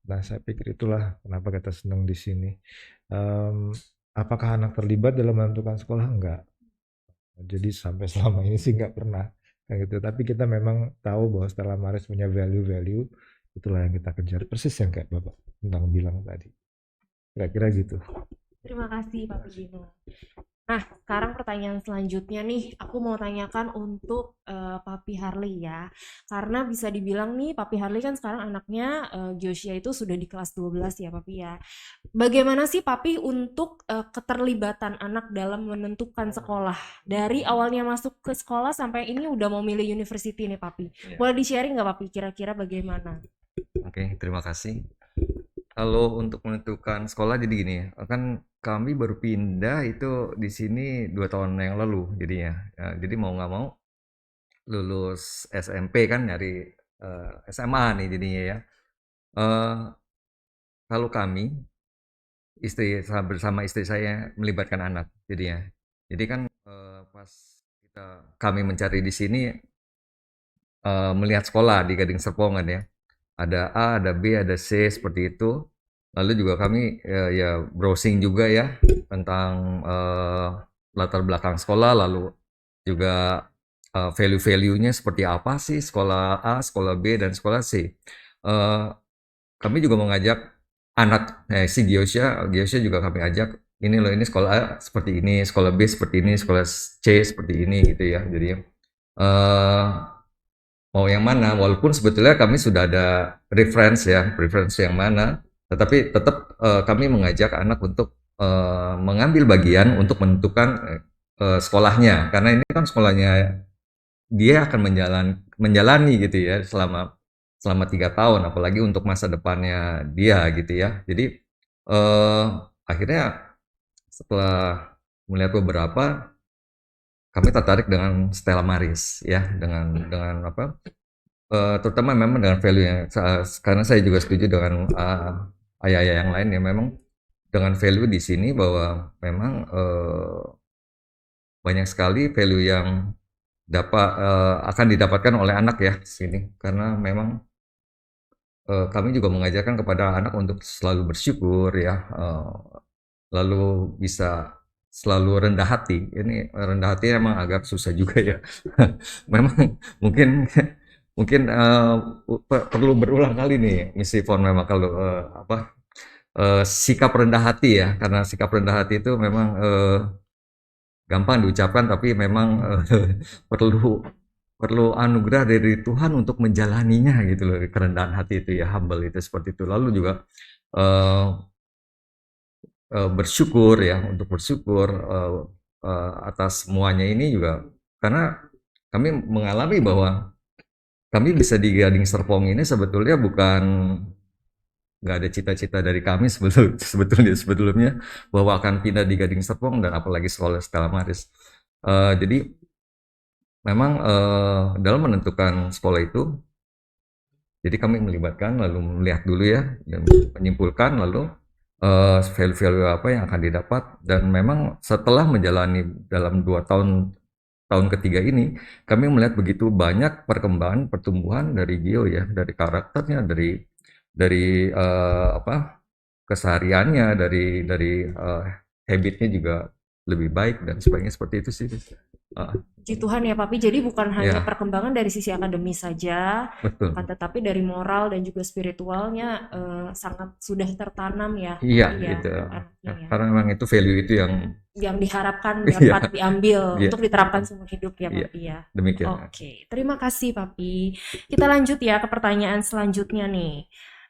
Nah, saya pikir itulah kenapa kita senang di sini. Apakah anak terlibat dalam menentukan sekolah? Enggak. Jadi sampai selama ini sih enggak pernah kayak gitu. Tapi kita memang tahu bahwa Stella Maris punya value-value, itulah yang kita kejar. Persis yang kayak Bapak tentang bilang tadi. Kira-kira gitu. Terima kasih Pak Dino. Nah, sekarang pertanyaan selanjutnya nih, aku mau tanyakan untuk Papi Harley ya. Karena bisa dibilang nih, Papi Harley kan sekarang anaknya Joshua itu sudah di kelas 12 ya Papi ya. Bagaimana sih Papi untuk keterlibatan anak dalam menentukan sekolah? Dari awalnya masuk ke sekolah sampai ini udah mau milih university nih Papi. Boleh di-sharing nggak Papi kira-kira bagaimana? Oke, terima kasih. Kalau untuk menentukan sekolah jadi gini ya, kan kami baru pindah itu di sini 2 tahun yang lalu jadinya. Jadi mau nggak mau lulus SMP kan nyari SMA nih jadinya ya. Eh, Kalau kami bersama istri saya melibatkan anak jadinya. Jadi kan pas kami mencari di sini melihat sekolah di Gading Serpong kan ya. Ada A, ada B, ada C seperti itu. Lalu juga kami ya browsing juga ya tentang latar belakang sekolah, lalu juga value-value-nya seperti apa sih sekolah A, sekolah B, dan sekolah C. Kami juga mengajak anak, si Giosha juga kami ajak, ini loh ini sekolah A seperti ini, sekolah B seperti ini, sekolah C seperti ini gitu ya. Jadi mau yang mana, walaupun sebetulnya kami sudah ada preference yang mana, tetapi tetap kami mengajak anak untuk mengambil bagian untuk menentukan sekolahnya, karena ini kan sekolahnya dia akan menjalani gitu ya selama 3 tahun, apalagi untuk masa depannya dia gitu ya. Jadi akhirnya setelah melihat beberapa, kami tertarik dengan Stella Maris ya, dengan apa, terutama memang dengan value yang karena saya juga setuju dengan ayah-ayah yang lain ya, memang dengan value di sini bahwa memang banyak sekali value yang akan didapatkan oleh anak ya di sini, karena memang kami juga mengajarkan kepada anak untuk selalu bersyukur ya, lalu bisa selalu rendah hati. Ini rendah hati emang agak susah juga ya. Memang mungkin perlu berulang kali nih Miss Yvonne, memang kalau sikap rendah hati ya, karena sikap rendah hati itu memang gampang diucapkan, tapi memang perlu anugerah dari Tuhan untuk menjalaninya gitu loh, kerendahan hati itu ya, humble itu seperti itu. Lalu juga bersyukur ya, untuk bersyukur atas semuanya ini juga, karena kami mengalami bahwa kami bisa di Gading Serpong ini sebetulnya bukan, nggak ada cita-cita dari kami sebetulnya bahwa akan pindah di Gading Serpong dan apalagi sekolah Stella Maris. Jadi memang dalam menentukan sekolah itu, jadi kami melibatkan, lalu melihat dulu ya, dan menyimpulkan, lalu value-value apa yang akan didapat. Dan memang setelah menjalani dalam 2 tahun ketiga ini, kami melihat begitu banyak perkembangan pertumbuhan dari Gio ya, dari karakternya, dari kesehariannya, dari habitnya juga lebih baik dan sebagainya, seperti itu sih. Puji Tuhan ya Papi, jadi bukan hanya Ya. perkembangan dari sisi akademis saja, Betul. akan tetapi dari moral dan juga spiritualnya sangat sudah tertanam ya Iya, Papi ya, gitu. anaknya ya. Karena memang itu value itu yang diharapkan Iya. dapat diambil Iya. untuk diterapkan seumur hidup ya Iya, Papi ya. demikian. Oke, terima kasih Papi. Kita lanjut ya ke pertanyaan selanjutnya nih.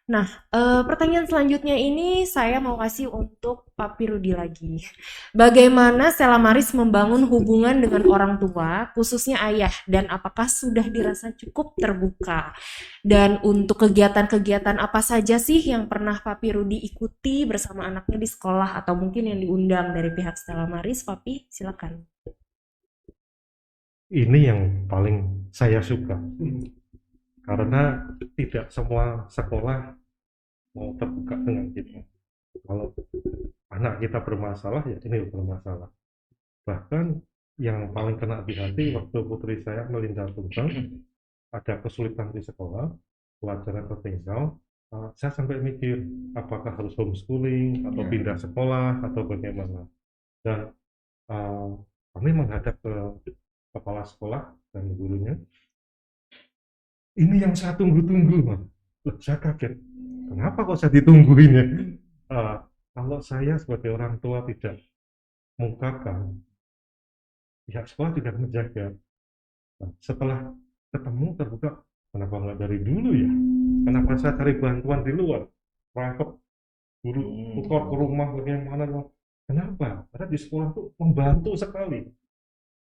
Nah, pertanyaan selanjutnya ini saya mau kasih untuk Papi Rudi lagi. Bagaimana Stella Maris membangun hubungan dengan orang tua, khususnya ayah, dan apakah sudah dirasa cukup terbuka? Dan untuk kegiatan-kegiatan apa saja sih yang pernah Papi Rudi ikuti bersama anaknya di sekolah, atau mungkin yang diundang dari pihak Stella Maris? Papi, silakan. Ini yang paling saya suka, karena tidak semua sekolah mau terbuka dengan kita. Kalau anak kita bermasalah, ya ini bermasalah. Bahkan yang paling kena di hati waktu putri saya Melinda Tuntang ada kesulitan di sekolah, pelajaran tertinggal, saya sampai mikir apakah harus homeschooling atau pindah sekolah atau bagaimana. Dan kami menghadap ke kepala sekolah dan gurunya. Ini yang saya tunggu-tunggu, Mas. Loh, saya kaget. Kenapa kok saya ditungguin ya? Kalau saya sebagai orang tua tidak mengungkapkan, pihak sekolah tidak menjaga. Nah, setelah ketemu terbuka, kenapa nggak dari dulu ya? Kenapa saya cari bantuan di luar? Private, guru, tutor ke rumah, bagaimana? Kenapa? Karena di sekolah tuh membantu sekali.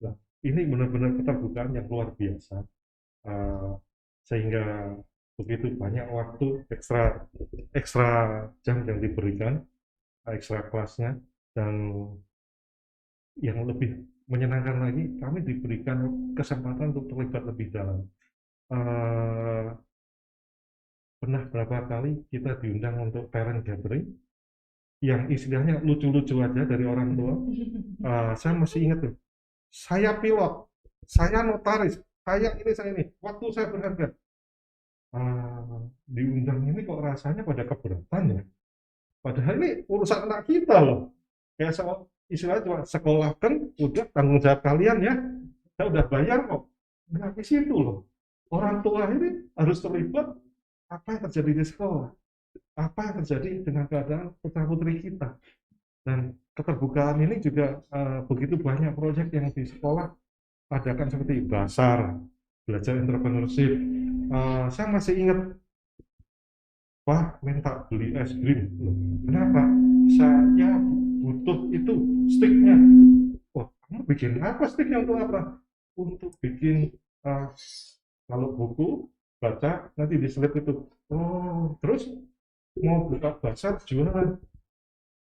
Nah, ini benar-benar keterbukaan yang luar biasa. Sehingga begitu banyak waktu ekstra jam yang diberikan, ekstra kelasnya, dan yang lebih menyenangkan lagi, kami diberikan kesempatan untuk terlibat lebih dalam. Pernah berapa kali kita diundang untuk parent gathering yang istilahnya lucu-lucu aja dari orang tua. Saya masih ingat tuh, saya pilot, saya notaris, saya ini, waktu saya berharga. Diundang ini kok rasanya pada keberatan ya. Padahal ini urusan anak kita loh. Kayak istilahnya cuma sekolahkan, udah tanggung jawab kalian ya. Saya udah bayar kok. Nah, di situ loh. Orang tua ini harus terlibat apa yang terjadi di sekolah. Apa yang terjadi dengan keadaan putra-putri kita. Dan keterbukaan ini juga begitu banyak proyek yang di sekolah adakan seperti basar, belajar entrepreneurship. Saya masih ingat, Pak minta beli es krim. Kenapa? Saya butuh itu sticknya. Oh, kamu bikin apa sticknya untuk apa? Untuk bikin kalau buku baca nanti diselip itu. Oh, terus mau buka basar jualan.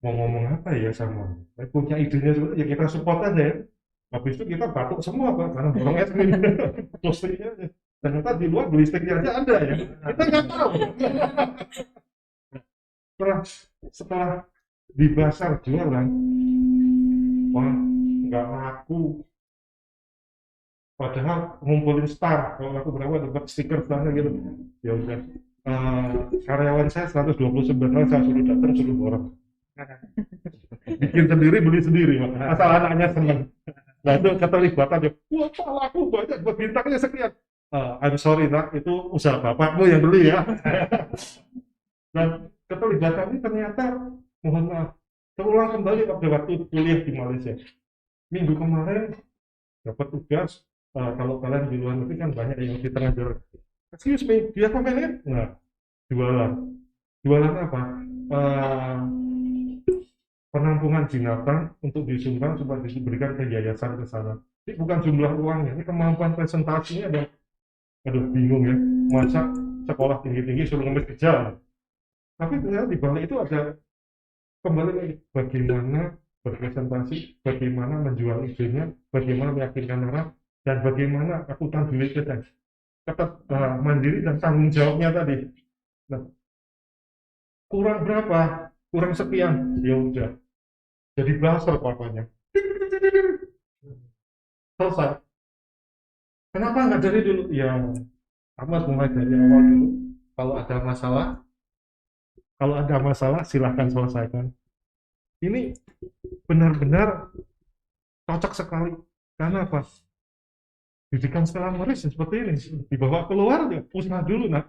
Mau ngomong apa ya sama? Punya idenya seperti ya kita support aja ya. Habis itu kita batuk semua Pak karena borong es krim. Sticknya aja. Ternyata di luar beli sticknya aja ada ya. Kita nggak tahu. Setelah di pasar jualan, wah nggak laku. Padahal ngumpulin star, kalau laku berapa dapat stiker starnya gitu. Ya udah. Karyawan saya 129 orang saya suruh datang suruh borong. Bikin sendiri beli sendiri, asal anaknya seneng. Nah itu keterlibatan ya. Wah Pak laku banyak, bintangnya sekian. I'm sorry nak, itu usaha bapakmu yang beli ya. Dan keterlibatan ini ternyata, mohon maaf, terulang kembali pada waktu kuliah di Malaysia. Minggu kemarin dapat tugas, kalau kalian di luar negeri kan banyak yang di tengah jalan. Excuse me, dia apa ini? Nah, jualan. Jualan apa? Penampungan binatang untuk disumbang supaya diberikan ke yayasan ke sana. Ini bukan jumlah uangnya, ini kemampuan presentasinya ada. Aduh bingung ya, masa sekolah tinggi-tinggi suruh ngemis di jalan. Tapi ternyata di balik itu ada kembali lagi bagaimana berpresentasi, bagaimana menjual idenya, bagaimana meyakinkan orang, dan bagaimana akuntabilitas dan mandiri dan tanggung jawabnya tadi. Nah, kurang berapa? Kurang sekian, ya udah. Jadi buzzer papanya. Selesai. Kenapa nggak dari dulu? Ya, amat mulai dari awal dulu. Kalau ada masalah, silahkan selesaikan. Ini benar-benar cocok sekali. Karena apa? Didikan Stella Maris seperti ini. Dibawa keluar, ya usaha dulu, nak.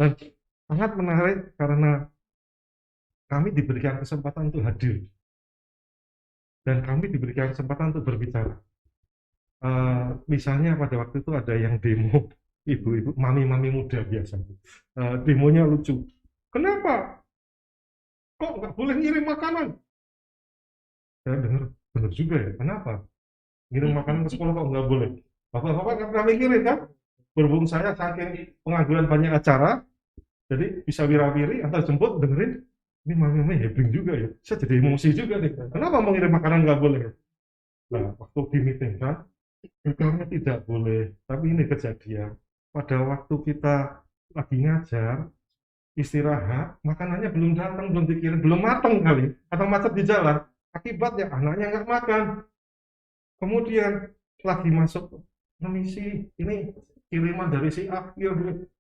Dan sangat menarik karena kami diberikan kesempatan untuk hadir. Dan kami diberikan kesempatan untuk berbicara. Misalnya pada waktu itu ada yang demo ibu-ibu, mami-mami muda biasa. Demonya lucu. Kenapa? Kok nggak boleh ngirim makanan? Saya dengar, benar juga ya. Kenapa? Ngirim makanan ke sekolah kok nggak boleh? Bapak-bapak nggak pernah mikirin kan? Berhubung saya saking pengangguran banyak acara, jadi bisa wira-wiri, antar jemput, dengerin. Ini mami-mami hebring juga ya. Saya jadi emosi juga nih. Kenapa mau ngirim makanan nggak boleh? Nah, waktu di meeting kan, bukannya tidak boleh, tapi ini kejadian. Pada waktu kita lagi ngajar, istirahat, makanannya belum datang, belum dikirim, belum matang kali, atau macet di jalan. Akibatnya anaknya nggak makan. Kemudian lagi masuk, misi, ini kiriman dari si A,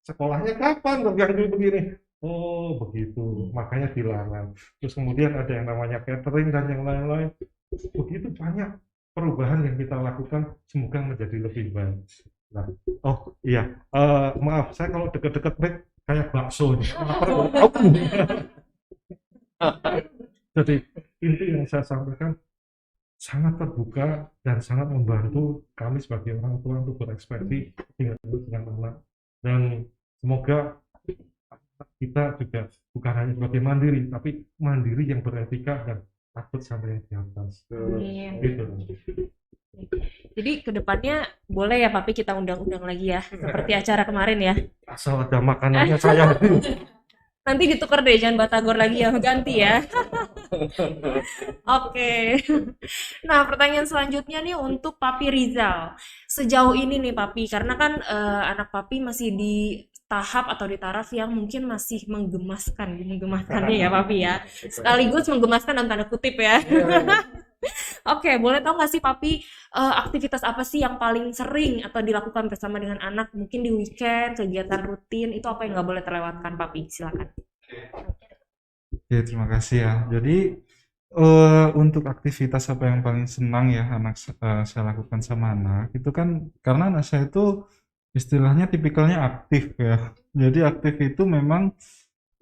sekolahnya kapan terganggu begini? Oh begitu, makanya dilarang. Terus kemudian ada yang namanya catering dan yang lain-lain. Begitu banyak perubahan yang kita lakukan, semoga menjadi lebih baik. Nah, oh iya, maaf, saya kalau deket-deket mic kayak bakso. Jadi inti yang saya sampaikan sangat terbuka dan sangat membantu kami sebagai orang tua untuk berekspresi dengan anak. Dan semoga kita juga bukan hanya sebagai mandiri, tapi mandiri yang beretika dan takut sampai yang di atas. Gitu. Jadi kedepannya boleh ya Papi kita undang-undang lagi ya, seperti acara kemarin ya. asal ada makanannya saya. Nanti ditukar deh, jangan batagor lagi ya, ganti ya. Oke. Nah, pertanyaan selanjutnya nih untuk Papi Rizal. Sejauh ini nih Papi, karena kan anak Papi masih di tahap atau di taraf yang mungkin masih menggemaskannya ya Papi ya. Sekaligus menggemaskan dalam tanda kutip ya. Oke, boleh tahu nggak sih Papi aktivitas apa sih yang paling sering atau dilakukan bersama dengan anak? Mungkin di weekend, kegiatan rutin, itu apa yang nggak boleh terlewatkan Papi? Silakan. Oke, terima kasih ya. Jadi untuk aktivitas apa yang paling senang ya saya lakukan sama anak itu kan karena anak saya itu istilahnya tipikalnya aktif ya. Jadi aktif itu memang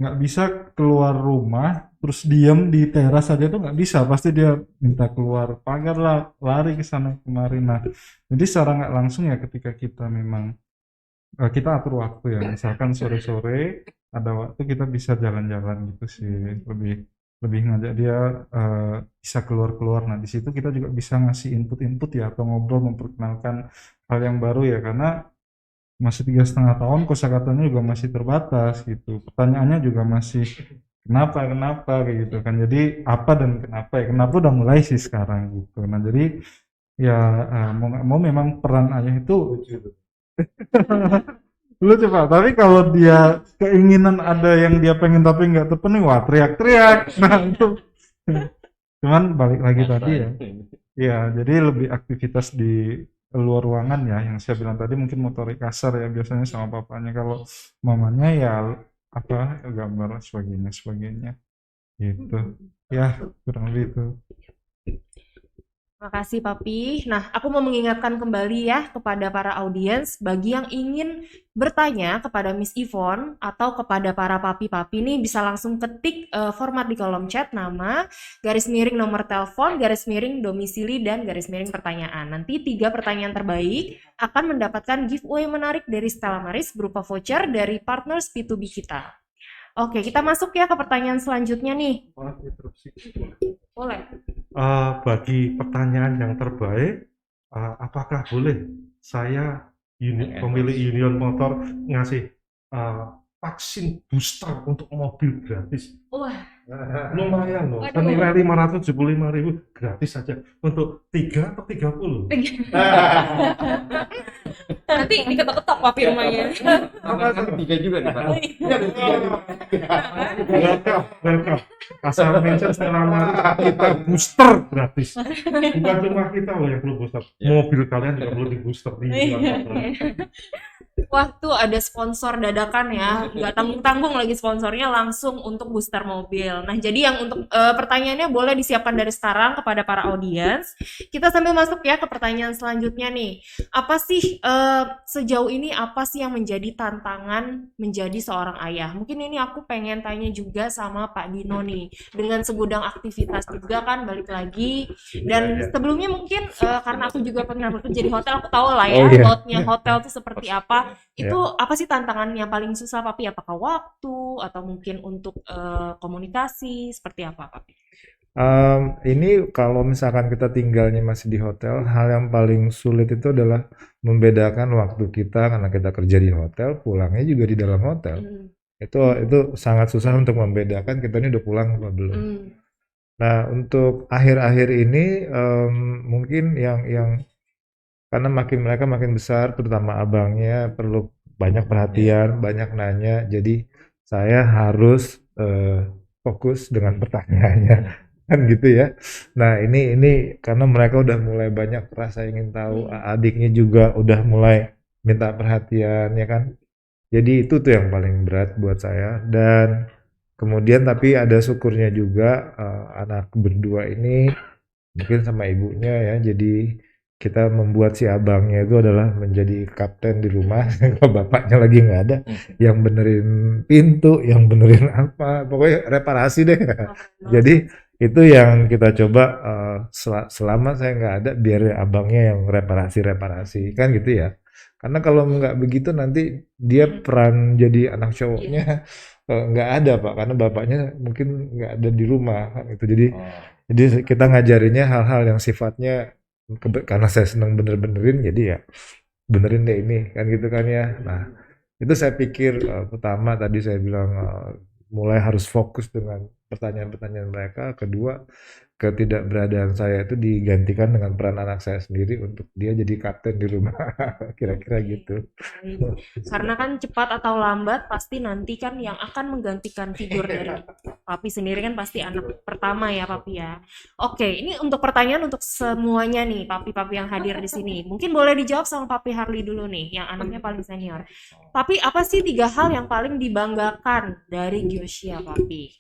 nggak bisa keluar rumah terus diam di teras saja tuh nggak bisa, pasti dia minta keluar pagar lah, lari ke sana kemari. Nah, jadi secara nggak langsung ya ketika kita memang kita atur waktu ya, misalkan sore-sore ada waktu kita bisa jalan-jalan gitu sih, lebih ngajak dia bisa keluar-keluar. Nah, di situ kita juga bisa ngasih input-input ya atau ngobrol memperkenalkan hal yang baru ya, karena masih 3,5 tahun, kosakatanya juga masih terbatas gitu, pertanyaannya juga masih kenapa kayak gitu kan. Jadi apa dan kenapa ya, kenapa udah mulai sih sekarang gitu. Nah, jadi ya mau nggak mau memang peran ayah itu lucu Pak, tapi kalau dia keinginan ada yang dia pengen tapi nggak terpenuhi, wah teriak-teriak. Nah itu cuman balik lagi tadi ya, ya jadi lebih aktivitas di luar ruangan ya, yang saya bilang tadi mungkin motorik kasar ya biasanya sama papanya, kalau mamanya ya apa gambar sebagainya gitu ya, kurang lebih itu. Makasih Papi. Nah, aku mau mengingatkan kembali ya kepada para audiens, bagi yang ingin bertanya kepada Miss Yvonne atau kepada para papi-papi nih, bisa langsung ketik format di kolom chat nama, garis miring nomor telepon, garis miring domisili, dan garis miring pertanyaan. Nanti 3 pertanyaan terbaik akan mendapatkan giveaway menarik dari Stella Maris berupa voucher dari partners P2B kita. Oke, kita masuk ya ke pertanyaan selanjutnya nih. Boleh. Bagi pertanyaan yang terbaik, apakah boleh saya pemilik Union Motor ngasih vaksin booster untuk mobil gratis? Wah, lumayan loh, Waduh. senilai 575.000 gratis saja untuk 3 atau 30. Nanti diketok-ketok Papi rumahnya. Tambahkan 3 juga nih Pak. Welcome. Asal mention Stella Maris, kita booster gratis. Bukan cuma kita loh yang perlu booster, mobil kalian juga perlu di booster di Union Motor. Wah, tuh ada sponsor dadakan ya, nggak tanggung-tanggung lagi sponsornya, langsung untuk booster mobil. Nah, jadi yang untuk pertanyaannya boleh disiapkan dari sekarang kepada para audiens. Kita sambil masuk ya ke pertanyaan selanjutnya nih. Apa sih sejauh ini apa sih yang menjadi tantangan menjadi seorang ayah? Mungkin ini aku pengen tanya juga sama Pak Dino nih. Dengan segudang aktivitas juga kan balik lagi. Dan sebelumnya mungkin karena aku juga pernah bekerja di hotel, aku tahu lah ya loadnya hotel itu seperti apa. Itu apa sih tantangannya paling susah Papi? Apakah waktu atau mungkin untuk komunikasi seperti apa Papi? Ini kalau misalkan kita tinggalnya masih di hotel, hal yang paling sulit itu adalah membedakan waktu kita karena kita kerja di hotel, pulangnya juga di dalam hotel. Itu sangat susah untuk membedakan kita ini udah pulang apa belum. Nah, untuk akhir-akhir ini mungkin yang karena mereka makin besar, terutama abangnya perlu banyak perhatian, banyak nanya, jadi saya harus fokus dengan pertanyaannya, kan gitu ya. Nah, ini karena mereka udah mulai banyak rasa ingin tahu, adiknya juga udah mulai minta perhatian ya kan. Jadi itu tuh yang paling berat buat saya. Dan kemudian tapi ada syukurnya juga anak berdua ini mungkin sama ibunya ya, jadi kita membuat si abangnya itu adalah menjadi kapten di rumah kalau bapaknya lagi nggak ada, yang benerin pintu, yang benerin apa, pokoknya reparasi deh. Jadi itu yang kita coba selama saya nggak ada, biar abangnya yang reparasi kan gitu ya. Karena kalau nggak begitu nanti dia peran jadi anak cowoknya nggak ada Pak, karena bapaknya mungkin nggak ada di rumah kan gitu. Jadi kita ngajarinnya hal-hal yang sifatnya karena saya senang bener-benerin, jadi ya benerin deh ini kan gitu kan ya. Nah, Itu saya pikir pertama tadi saya bilang mulai harus fokus dengan pertanyaan-pertanyaan mereka. Kedua, ketidakberadaan saya itu digantikan dengan peran anak saya sendiri untuk dia jadi kapten di rumah. Kira-kira gitu. Baik. Karena kan cepat atau lambat pasti nanti kan yang akan menggantikan figur dari Papi sendiri kan pasti anak pertama ya Papi ya. Oke, ini untuk pertanyaan untuk semuanya nih Papi-papi yang hadir di sini. Mungkin boleh dijawab sama Papi Harley dulu nih, yang anaknya paling senior. Papi, apa sih 3 hal yang paling dibanggakan dari Giosia Papi?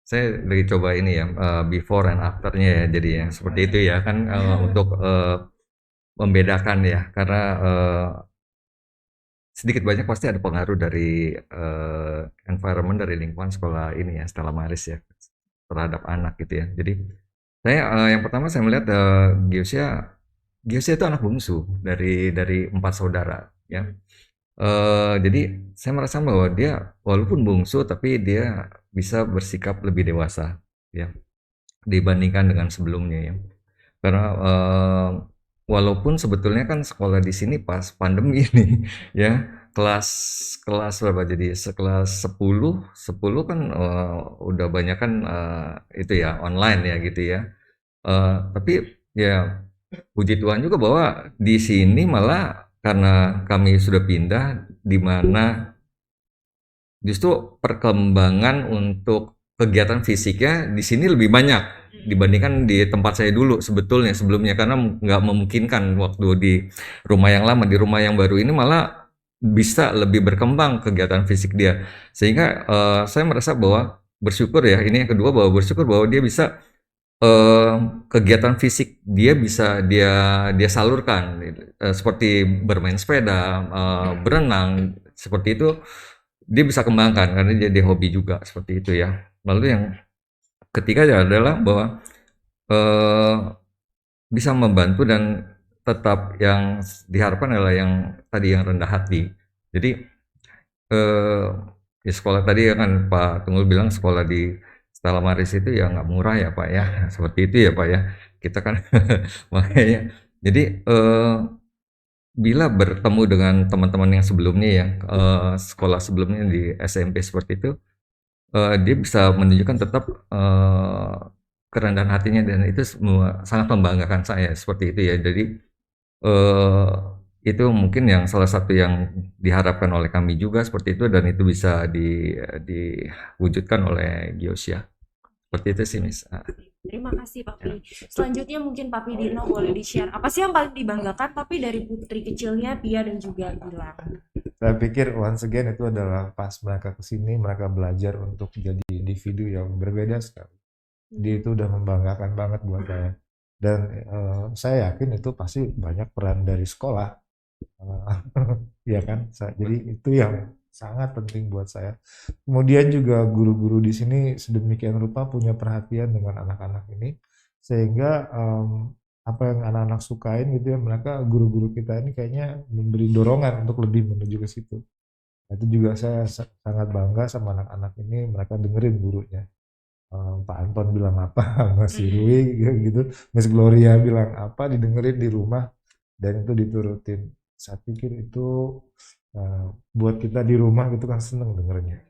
Saya lagi coba ini ya, before and afternya ya, jadi ya seperti itu ya kan, untuk membedakan ya, karena sedikit banyak pasti ada pengaruh dari environment, dari lingkungan sekolah ini ya, Stella Maris ya, terhadap anak gitu ya. Jadi saya yang pertama saya melihat Giosia itu anak bungsu dari 4 saudara ya. Jadi saya merasa bahwa dia walaupun bungsu tapi dia bisa bersikap lebih dewasa ya dibandingkan dengan sebelumnya ya. Karena walaupun sebetulnya kan sekolah di sini pas pandemi ini ya, kelas berapa, jadi sekelas 10 kan udah banyak kan itu ya online ya gitu ya. Tapi ya puji Tuhan juga bahwa di sini malah karena kami sudah pindah, di mana justru perkembangan untuk kegiatan fisiknya di sini lebih banyak dibandingkan di tempat saya dulu sebelumnya, karena nggak memungkinkan waktu di rumah yang lama. Di rumah yang baru ini malah bisa lebih berkembang kegiatan fisik dia, sehingga saya merasa bahwa bersyukur ya, ini yang kedua, bahwa bersyukur bahwa dia bisa kegiatan fisik dia bisa dia salurkan, seperti bermain sepeda, berenang, seperti itu dia bisa kembangkan karena dia hobi juga seperti itu ya. Lalu yang ketiga adalah bahwa bisa membantu dan tetap yang diharapkan adalah yang tadi, yang rendah hati. Jadi di sekolah tadi kan Pak Tunggul bilang sekolah di Stella Maris itu ya nggak murah ya Pak ya, seperti itu ya Pak ya. Kita kan makanya jadi bila bertemu dengan teman-teman yang sebelumnya ya, sekolah sebelumnya di SMP seperti itu, dia bisa menunjukkan tetap kerendahan hatinya, dan itu semua sangat membanggakan saya seperti itu ya. Jadi itu mungkin yang salah satu yang diharapkan oleh kami juga seperti itu, dan itu bisa diwujudkan oleh Giosia. Seperti itu sih, Miss. Terima kasih Papi. Selanjutnya mungkin Papi Dino boleh di-share apa sih yang paling dibanggakan Papi dari putri kecilnya Pia dan juga Gilang? Saya pikir once again itu adalah pas mereka kesini, mereka belajar untuk jadi individu yang berbeda sekali. Dia itu udah membanggakan banget buat saya. Dan saya yakin itu pasti banyak peran dari sekolah. Ya kan? Jadi itu yang sangat penting buat saya. Kemudian juga guru-guru di sini sedemikian rupa punya perhatian dengan anak-anak ini, sehingga apa yang anak-anak sukain gitu ya, mereka guru-guru kita ini kayaknya memberi dorongan untuk lebih menuju ke situ. Nah, itu juga saya sangat bangga sama anak-anak ini, mereka dengerin gurunya. Pak Anton bilang apa, Mas Irwi gitu, Miss Gloria bilang apa, didengerin di rumah dan itu diturutin. Saya pikir itu buat kita di rumah gitu kan seneng dengernya,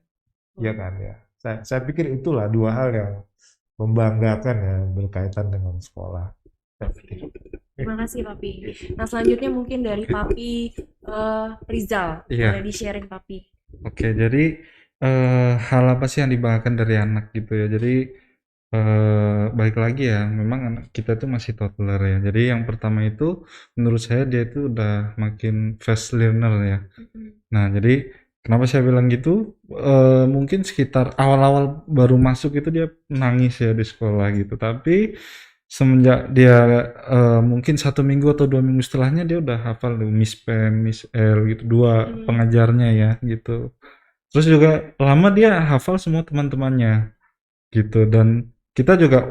ya kan ya. Saya pikir itulah 2 hal yang membanggakan ya berkaitan dengan sekolah. Terima kasih Papi. Nah selanjutnya mungkin dari Papi Rizal, Iya. boleh di-sharing Papi. Oke, jadi hal apa sih yang dibanggakan dari anak gitu ya. Jadi balik lagi ya, memang anak kita tuh masih toddler ya. Jadi yang pertama itu menurut saya dia itu udah makin fast learner ya. Nah, jadi kenapa saya bilang gitu? Mungkin sekitar awal-awal baru masuk itu dia nangis ya di sekolah gitu. Tapi semenjak dia mungkin 1 minggu atau 2 minggu setelahnya dia udah hafal tuh Miss Pam, Miss L gitu, 2 pengajarnya ya gitu. Terus juga lama dia hafal semua teman-temannya gitu, dan kita juga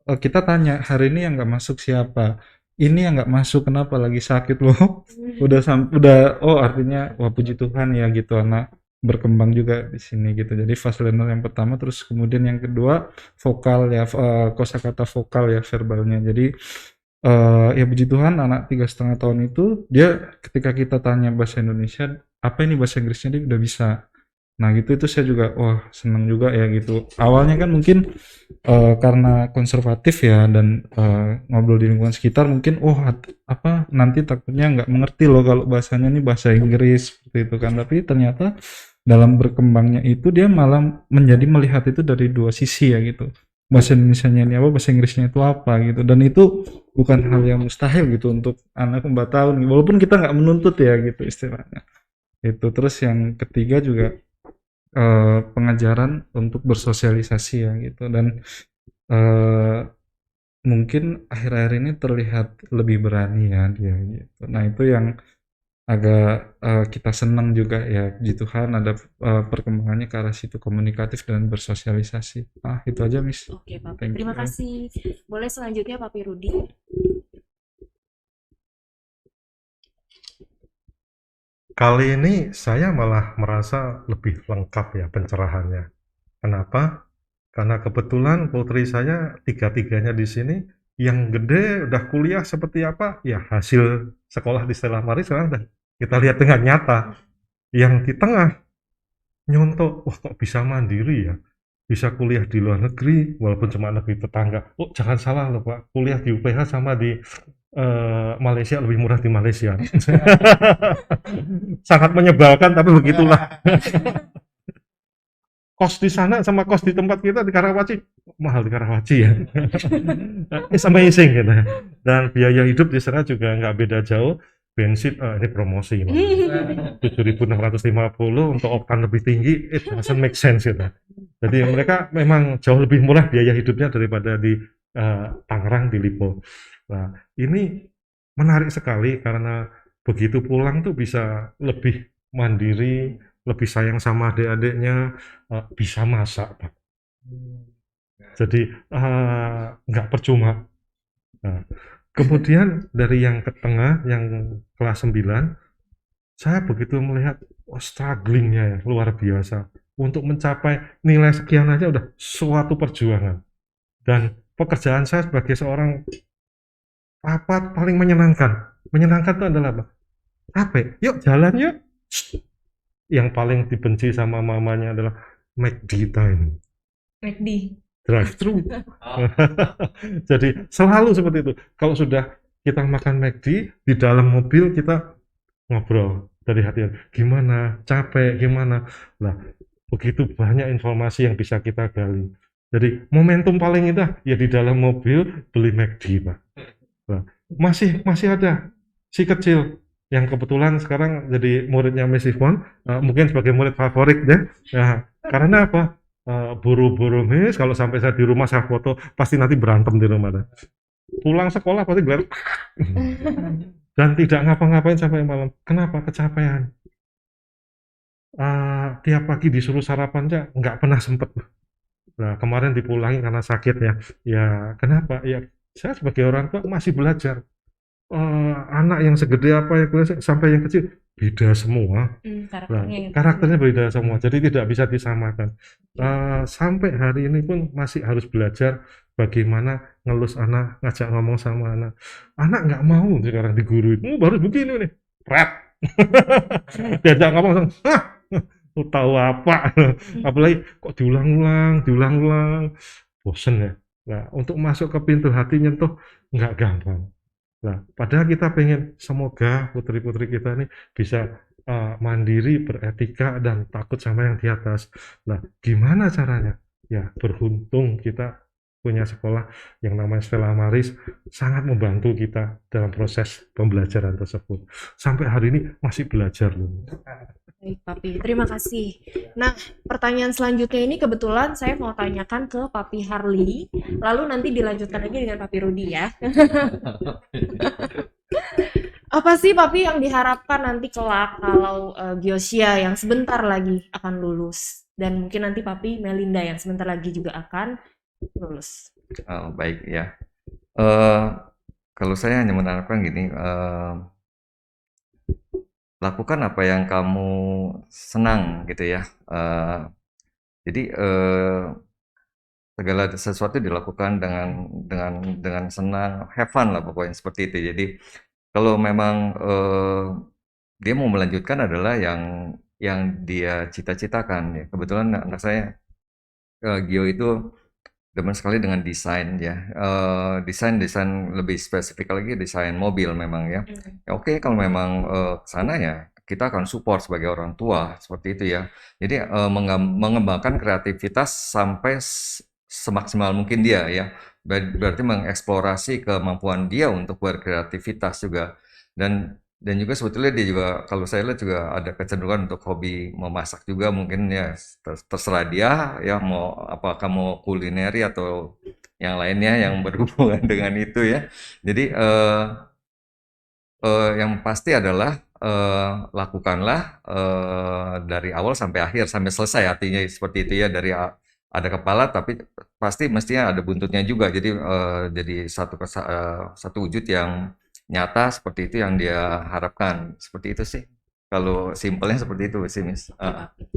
kita tanya hari ini yang nggak masuk siapa, ini yang nggak masuk kenapa, lagi sakit loh. udah artinya wah puji Tuhan ya gitu, anak berkembang juga di sini gitu. Jadi fast learner yang pertama, terus kemudian yang kedua vokal ya, kosakata vokal ya, verbalnya. Jadi ya puji Tuhan anak 3,5 tahun itu dia ketika kita tanya bahasa Indonesia, apa ini bahasa Inggrisnya dia udah bisa. Nah gitu itu saya juga wah senang juga ya gitu. Awalnya kan mungkin karena konservatif ya dan ngobrol di lingkungan sekitar mungkin apa nanti takutnya nggak mengerti loh kalau bahasanya ini bahasa Inggris seperti itu kan. Tapi ternyata dalam berkembangnya itu dia malah menjadi melihat itu dari dua sisi ya gitu. Bahasa Indonesianya ini apa, bahasa Inggrisnya itu apa gitu. Dan itu bukan hal yang mustahil gitu untuk anak 4 tahun. Walaupun kita nggak menuntut ya gitu istilahnya. Itu terus yang ketiga juga pengajaran untuk bersosialisasi ya gitu dan mungkin akhir-akhir ini terlihat lebih berani ya dia gitu. Nah itu yang agak kita senang juga ya puji Tuhan ada perkembangannya ke arah situ komunikatif dan bersosialisasi. Itu aja Miss. Oke, Papi. Thank Terima you. kasih. Boleh selanjutnya Papi Rudi. Kali ini saya malah merasa lebih lengkap ya pencerahannya. Kenapa? Karena kebetulan putri saya tiga-tiganya di sini, yang gede udah kuliah seperti apa, ya hasil sekolah di Stella Maris sekarang udah kita lihat dengan nyata. Yang di tengah nyontok, wah kok bisa mandiri ya, bisa kuliah di luar negeri walaupun cuma negeri tetangga. Oh jangan salah loh Pak, kuliah di UPH sama di Malaysia lebih murah di Malaysia. Sangat menyebalkan tapi begitulah. Kos di sana sama kos di tempat kita di Karawaci mahal di Karawaci ya. It's amazing gitu. Dan biaya hidup di sana juga nggak beda jauh. Bensin ini promosi 7.650 untuk oktan lebih tinggi, it doesn't make sense gitu. Jadi mereka memang jauh lebih murah biaya hidupnya daripada di Tangerang, di Lipo. Nah ini menarik sekali karena begitu pulang tuh bisa lebih mandiri, lebih sayang sama adik-adiknya, bisa masak Pak. Jadi nggak percuma. Nah, kemudian dari yang ke tengah, yang kelas 9, saya begitu melihat strugglingnya ya, luar biasa. Untuk mencapai nilai sekian aja udah suatu perjuangan. Dan pekerjaan saya sebagai seorang papa paling menyenangkan. Menyenangkan itu adalah apa? Apa? Yuk jalan yuk. Yang paling dibenci sama mamanya adalah McD time. McD. Drive thru. Jadi selalu seperti itu. Kalau sudah kita makan McD di dalam mobil kita ngobrol dari hati. Gimana? Capek? Gimana? Nah, begitu banyak informasi yang bisa kita gali. Jadi momentum paling indah ya di dalam mobil beli McD, Pak. Nah, masih ada si kecil yang kebetulan sekarang jadi muridnya Miss Yvonne, mungkin sebagai murid favorit deh. Nah, karena apa? Buru-buru Miss, kalau sampai saya di rumah saya foto pasti nanti berantem di rumah. Pulang sekolah pasti gelar dan tidak ngapa-ngapain sampai malam. Kenapa? Kecapean. Tiap pagi disuruh sarapan aja nggak pernah sempet. Nah kemarin dipulangi karena sakit ya. Ya kenapa? Ya saya sebagai orang tua masih belajar. Anak yang segede apa ya sampai yang kecil beda semua. Karakternya beda semua, jadi tidak bisa disamakan. Sampai hari ini pun masih harus belajar bagaimana ngelus anak, ngajak ngomong sama anak. Anak nggak mau sekarang diguruin. Baru begini nih, rap. Diajak ngomong, lu tahu apa? Apalagi kok diulang-ulang, bosen ya. Nah, untuk masuk ke pintu hati nyentuh nggak gampang. Nah, padahal kita pengen semoga putri-putri kita ini bisa mandiri, beretika, dan takut sama yang di atas. Nah, gimana caranya? Ya, beruntung kita punya sekolah yang namanya Stella Maris, sangat membantu kita dalam proses pembelajaran tersebut. Sampai hari ini masih belajar. Baik, Papi. Terima kasih. Nah, pertanyaan selanjutnya ini kebetulan saya mau tanyakan ke Papi Harley, lalu nanti dilanjutkan lagi dengan Papi Rudi ya. Apa sih Papi yang diharapkan nanti kelak kalau Giosia yang sebentar lagi akan lulus? Dan mungkin nanti Papi Melinda yang sebentar lagi juga akan lulus. Baik ya. Kalau saya hanya mengharapkan gini, lakukan apa yang kamu senang gitu ya. Jadi segala sesuatu dilakukan dengan senang, have fun lah pokoknya seperti itu. Jadi kalau memang dia mau melanjutkan adalah yang dia cita-citakan ya. Kebetulan anak saya Gio itu demen sekali dengan desain ya. Desain lebih spesifik lagi desain mobil memang ya. Ya oke, kalau memang ke sana ya kita akan support sebagai orang tua seperti itu ya. Jadi mengembangkan kreativitas sampai semaksimal mungkin dia ya. Berarti mengeksplorasi kemampuan dia untuk berkreativitas juga. Dan juga sebetulnya dia juga, kalau saya lihat juga ada kecenderungan untuk hobi memasak juga mungkin ya, terserah dia ya mau apakah mau kulineri atau yang lainnya yang berhubungan dengan itu ya. Jadi yang pasti adalah lakukanlah dari awal sampai akhir sampai selesai, artinya seperti itu ya, dari ada kepala tapi pasti mestinya ada buntutnya juga. Jadi satu wujud yang nyata seperti itu yang dia harapkan. Seperti itu sih. Kalau simpelnya seperti itu sih, Miss.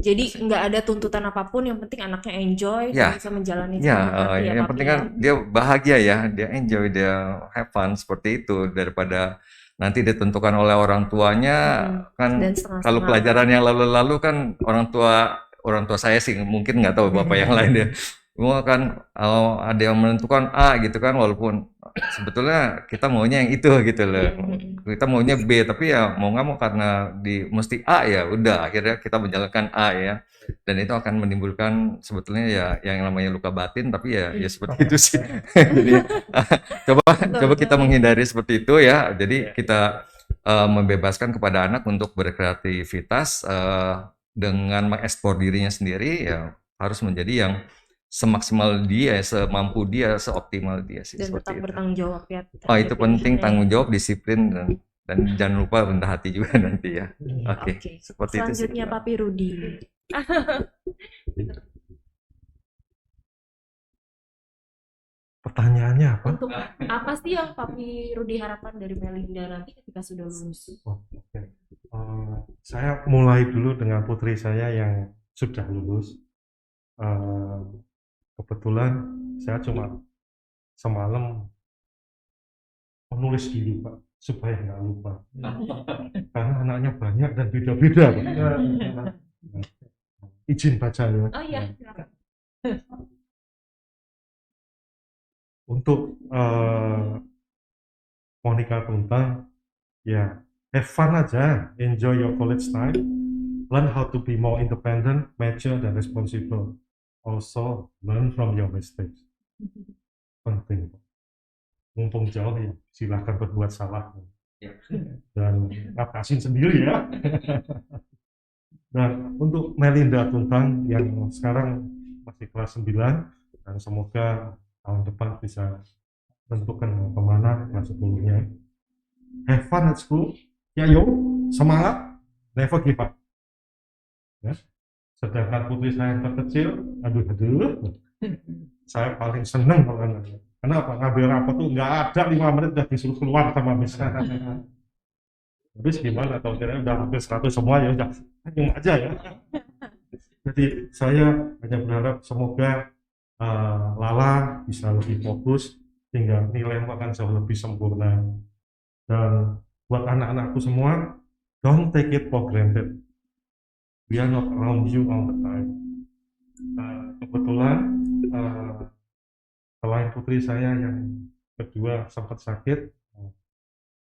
Jadi nggak ada tuntutan apapun, yang penting anaknya enjoy Ya, dan bisa menjalani ya, sepenuh hati ya, yang Papi penting ya. kan dia bahagia ya, dia enjoy, dia have fun seperti itu daripada nanti ditentukan oleh orang tuanya kan. Dan Kalau setengah-setengah. pelajaran yang lalu-lalu kan orang tua saya sih mungkin nggak tahu bapak yang lain ya. Semua kan ada yang menentukan A gitu kan, walaupun sebetulnya kita maunya yang itu gitu loh. Kita maunya B, tapi ya mau nggak mau karena mesti A ya udah akhirnya kita menjalankan A ya. Dan itu akan menimbulkan sebetulnya ya yang namanya luka batin, tapi ya seperti itu sih. Jadi coba kita menghindari seperti itu ya. Jadi kita membebaskan kepada anak untuk berkreativitas dengan mengekspor dirinya sendiri ya, harus menjadi yang semaksimal dia, semampu dia, seoptimal dia sih. Dan Seperti tetap itu. bertanggung jawab ya. Itu penting, tanggung jawab, disiplin, dan jangan lupa rendah hati juga nanti ya. Oke, seperti itu sih. Selanjutnya Papi Rudi. Pertanyaannya apa? Untuk apa sih yang Papi Rudi harapkan dari Melinda nanti ketika sudah lulus? Saya mulai dulu dengan putri saya yang sudah lulus. Kebetulan saya cuma semalam menulis dulu Pak, supaya nggak lupa. Karena anaknya banyak dan beda-beda Pak. Izin baca ya. Oh iya. Untuk Monica Tuntang, ya have fun aja, enjoy your college time, learn how to be more independent, mature, dan responsible. Also learn from your mistakes. Penting. Mumpung jauh ya, silahkan berbuat salah. Dan atasin sendiri ya. Dan untuk Melinda Tuntang yang sekarang masih kelas 9, dan semoga tahun depan bisa tentukan kemana kelas 10-nya. Have fun at school. Ya yuk, semangat. Never give up. Ya. Sedangkan putri saya yang terkecil, aduh, saya paling seneng kalau anaknya. Kenapa? Ngambil rapot tuh nggak ada 5 menit udah disuruh keluar sama Miss. Habis gimana? Atau kira udah hampir 100 semua ya udah, senyum aja ya. Jadi saya hanya berharap semoga Lala bisa lebih fokus sehingga nilai akan jauh lebih sempurna. Dan buat anak-anakku semua, don't take it for granted. We are not around you all the time. Kebetulan selain putri saya yang kedua sempat sakit,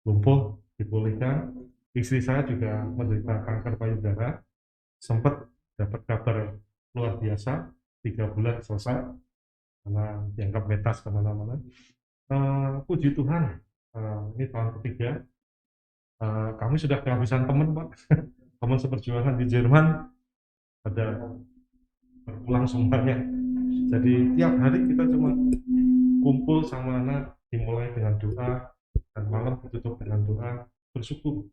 lumpuh, dipulihkan, istri saya juga menderita kanker payudara, sempat dapat kabar luar biasa, 3 bulan selesai karena dianggap metas kemana-mana. Puji Tuhan, ini tahun ketiga kami sudah kehabisan teman Pak. Teman seperjuangan di Jerman ada berulang semuanya. Jadi tiap hari kita cuma kumpul sama anak, dimulai dengan doa dan malam ditutup dengan doa, bersyukur.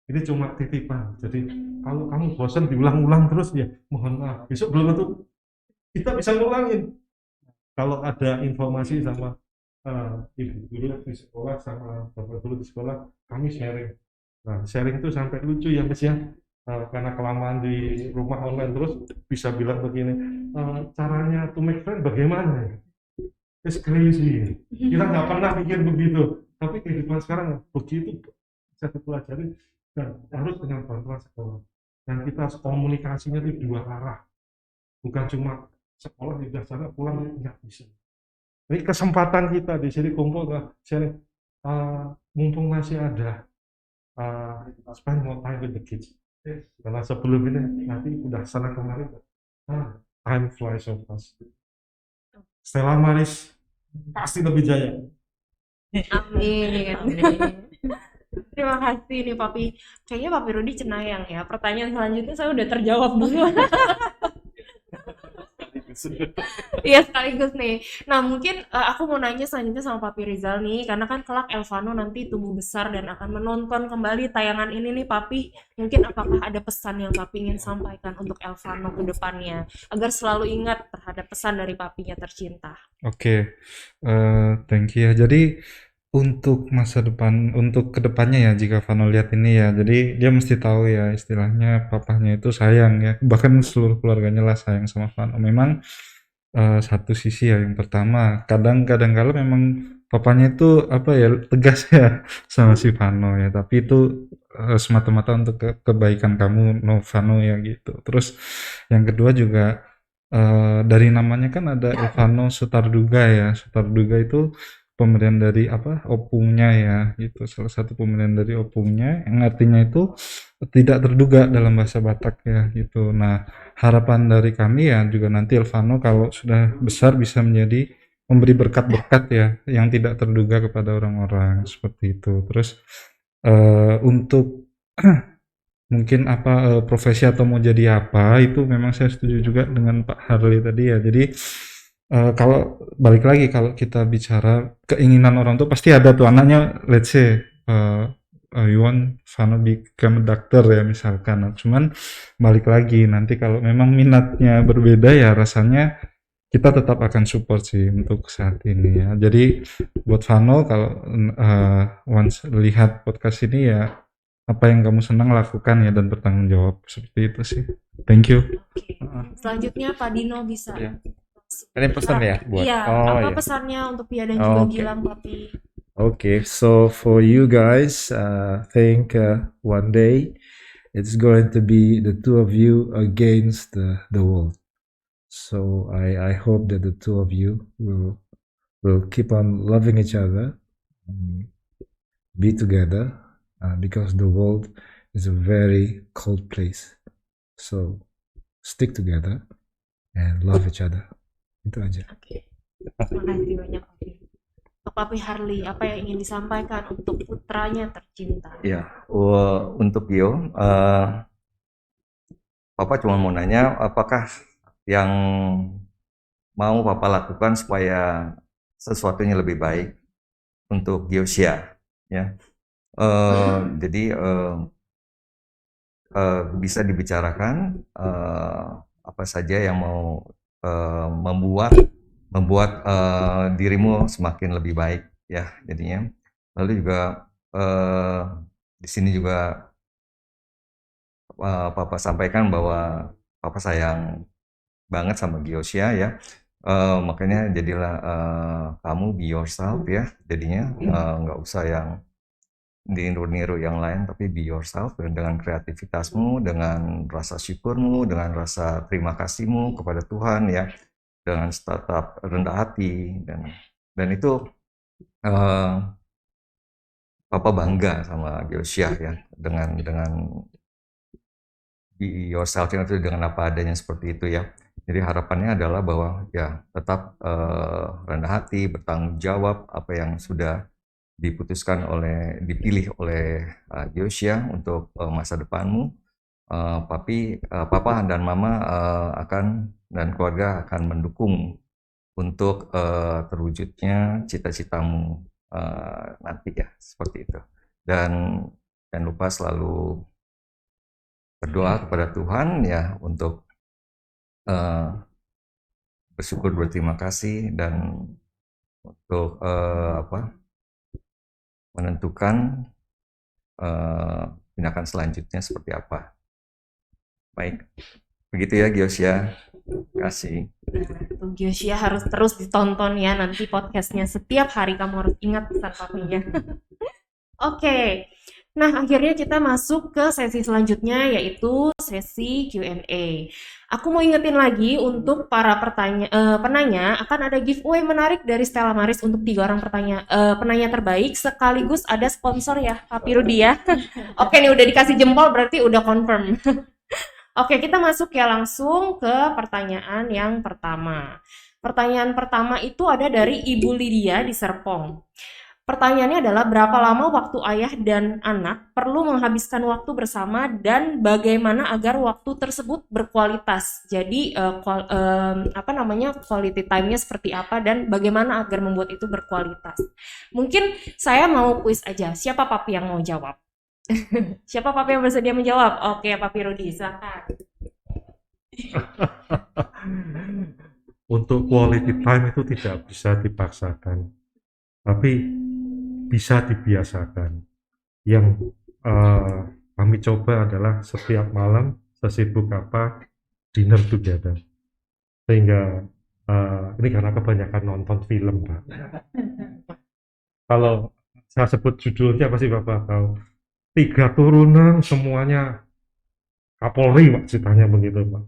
Ini cuma titipan. Jadi kalau kamu bosan diulang-ulang terus ya mohon maaf, besok belum tentu kita bisa ngulangin. Kalau ada informasi sama ibu guru di sekolah sama bapak guru di sekolah, kami sharing. Nah, sharing itu sampai lucu ya Mas ya. karena kelamaan di rumah online terus bisa bilang begini, caranya to make friend bagaimana ya? It's crazy. Kita nggak pernah pikir begitu, tapi kehidupan sekarang begitu bisa dipelajari dan harus dengan bantuan sekolah. Dan kita harus komunikasinya di dua arah, bukan cuma sekolah di sana pulang nggak bisa. Ini kesempatan kita di sini kumpul, sharing, mumpung masih ada, spend more time with the kids. Karena sebelum ini nanti udah sana kemarin, time flies so fast. Stella Maris pasti lebih jaya. Amin. Terima kasih nih Papi. Kayaknya Papi Rudi cenayang ya. Pertanyaan selanjutnya saya udah terjawab dulu. Iya sekaligus nih. Nah mungkin aku mau nanya selanjutnya sama Papi Rizal nih, karena kan kelak Elvano nanti tumbuh besar dan akan menonton kembali tayangan ini nih Papi. Mungkin apakah ada pesan yang Papi ingin sampaikan untuk Elvano ke depannya agar selalu ingat terhadap pesan dari papinya tercinta? Oke, thank you ya. Jadi untuk masa depan, untuk kedepannya ya, jika Vano lihat ini ya, jadi dia mesti tahu ya, istilahnya papahnya itu sayang ya, bahkan seluruh keluarganya lah sayang sama Vano. Memang satu sisi ya, yang pertama, kadang-kadang kalau memang papanya itu apa ya, tegas ya sama si Vano ya, tapi itu semata-mata untuk kebaikan kamu, no Vano ya gitu. Terus yang kedua juga dari namanya kan ada Elvano Sutarduga ya, Sutarduga itu pemberian dari apa, opungnya ya gitu, salah satu pemberian dari opungnya yang artinya itu tidak terduga dalam bahasa Batak ya gitu. Nah harapan dari kami ya juga nanti Elvano kalau sudah besar bisa menjadi memberi berkat-berkat ya yang tidak terduga kepada orang-orang seperti itu. Terus untuk mungkin apa profesi atau mau jadi apa, itu memang saya setuju juga dengan Pak Harley tadi ya. Jadi kalau balik lagi, kalau kita bicara keinginan orang tua pasti ada tuh anaknya, let's say you want Vano become a doctor ya misalkan. Nah, cuman balik lagi nanti kalau memang minatnya berbeda ya rasanya kita tetap akan support sih untuk saat ini ya. Jadi buat Vano kalau once lihat podcast ini ya, apa yang kamu senang lakukan ya dan bertanggung jawab, seperti itu sih. Thank you. Selanjutnya Pak Dino bisa. Ini pesan ya buat. Iya, apa pesannya untuk Pia dan juga Gilang, Papi? Okay, so for you guys, think one day it's going to be the two of you against the world. So I hope that the two of you will keep on loving each other, be together, because the world is a very cold place. So stick together and love each other. Itu aja. Oke. Terima kasih banyak Papi. Untuk Papi Harley, apa yang ingin disampaikan untuk putranya tercinta? Ya, untuk Gio, Papa cuma mau nanya, apakah yang mau Papa lakukan supaya sesuatunya lebih baik untuk Giosia, ya. Jadi bisa dibicarakan apa saja yang mau membuat dirimu semakin lebih baik ya jadinya. Lalu juga di sini juga Papa sampaikan bahwa Papa sayang banget sama Giosia ya. Makanya jadilah kamu be yourself ya jadinya, nggak usah yang diniru-niru yang lain, tapi be yourself dengan kreativitasmu, dengan rasa syukurmu, dengan rasa terima kasihmu kepada Tuhan ya, dengan tetap rendah hati dan itu Papa bangga sama Giosia ya dengan be yourself itu dengan apa adanya seperti itu ya. Jadi harapannya adalah bahwa ya tetap rendah hati, bertanggung jawab apa yang sudah dipilih oleh Giosia untuk masa depanmu. Papa dan Mama dan keluarga akan mendukung untuk terwujudnya cita-citamu nanti ya, seperti itu. Dan jangan lupa selalu berdoa kepada Tuhan ya untuk bersyukur, berterima kasih, dan untuk menentukan tindakan selanjutnya seperti apa. Baik, begitu ya Giosya. Kasih. Tuh, Gyosia harus terus ditonton ya nanti podcastnya. Setiap hari kamu harus ingat pesan papinya. Oke, nah akhirnya kita masuk ke sesi selanjutnya yaitu sesi Q&A. Aku mau ingetin lagi untuk para penanya akan ada giveaway menarik dari Stella Maris untuk 3 orang penanya terbaik sekaligus ada sponsor ya Papi Rudi ya. Oke nih udah dikasih jempol berarti udah confirm. Oke, kita masuk ya langsung ke pertanyaan yang pertama. Pertanyaan pertama itu ada dari Ibu Lydia di Serpong. Pertanyaannya adalah berapa lama waktu ayah dan anak perlu menghabiskan waktu bersama dan bagaimana agar waktu tersebut berkualitas. Jadi quality time-nya seperti apa dan bagaimana agar membuat itu berkualitas. Mungkin saya mau kuis aja. Siapa Papi yang mau jawab? Siapa Papi yang bersedia menjawab? Oke, Papi Rudi, silakan. Untuk quality time itu tidak bisa dipaksakan, tapi bisa dibiasakan. Yang kami coba adalah setiap malam sesibuk apa dinner together. Sehingga ini karena kebanyakan nonton film, Pak. Kalau saya sebut judulnya pasti Bapak tahu. 3 turunan semuanya Kapolri, Pak, ceritanya begitu, Pak.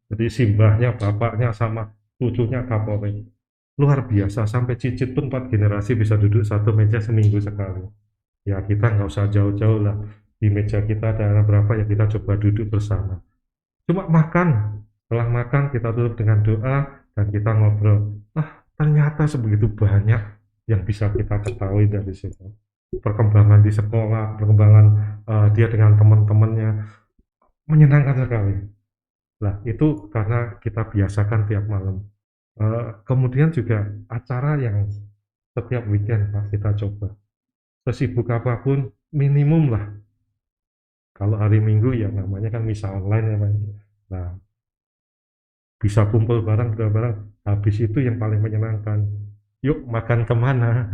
Jadi simbahnya, bapaknya sama cucunya Kapolri. Luar biasa, sampai cicit pun 4 generasi bisa duduk satu meja seminggu sekali. Ya kita nggak usah jauh-jauh lah. Di meja kita ada berapa ya kita coba duduk bersama. Cuma makan, setelah makan kita tutup dengan doa dan kita ngobrol. Ternyata sebegitu banyak yang bisa kita ketahui dari situ. Perkembangan di sekolah, perkembangan dia dengan teman-temannya menyenangkan sekali. Nah itu karena kita biasakan tiap malam. Kemudian juga acara yang setiap weekend Pak, kita coba. Sesibuk apapun minimum lah. Kalau hari Minggu ya namanya kan misa online ya Pak. Nah bisa kumpul bareng, habis itu yang paling menyenangkan. Yuk makan kemana?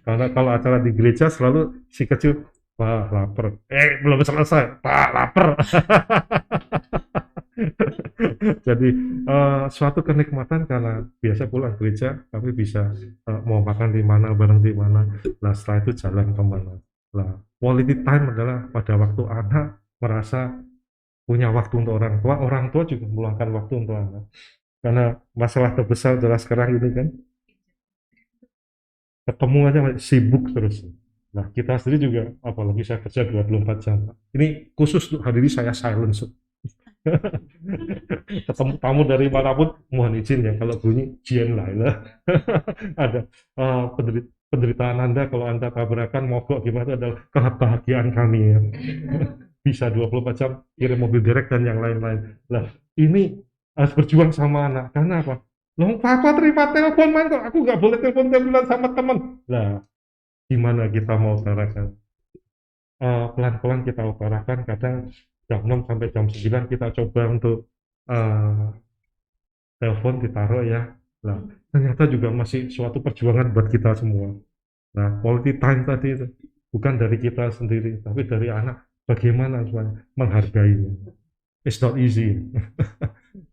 Karena kalau acara di gereja selalu si kecil, wah lapar. Belum selesai, Pak lapar. Jadi suatu kenikmatan karena biasa pulang gereja, kami bisa mau makan di mana, bareng di mana. Nah setelah itu jalan kemana. Nah quality time adalah pada waktu anak merasa punya waktu untuk orang tua juga meluangkan waktu untuk anak. Karena masalah terbesar adalah sekarang ini kan, ketemu aja sibuk terus. Nah kita sendiri juga, apalagi saya kerja 24 jam. Ini khusus untuk hari ini saya silence. Ketemu tamu dari manapun, mohon izin ya kalau bunyi Jian Laila. Ada penderitaan Anda kalau Anda tabrakan mogok gimana adalah kebahagiaan kami ya. Bisa 24 jam kirim mobil direct dan yang lain-lain. Nah ini harus berjuang sama anak. Karena apa? Loh, papa terima telepon man kok, aku nggak boleh telepon-teleponan sama teman. Nah, gimana kita mau utarakan? Pelan-pelan kita utarakan, kadang jam 6 sampai jam 9 kita coba untuk telepon ditaruh ya. Nah, ternyata juga masih suatu perjuangan buat kita semua. Nah, quality time tadi itu bukan dari kita sendiri, tapi dari anak. Bagaimana supaya menghargainya? It's not easy.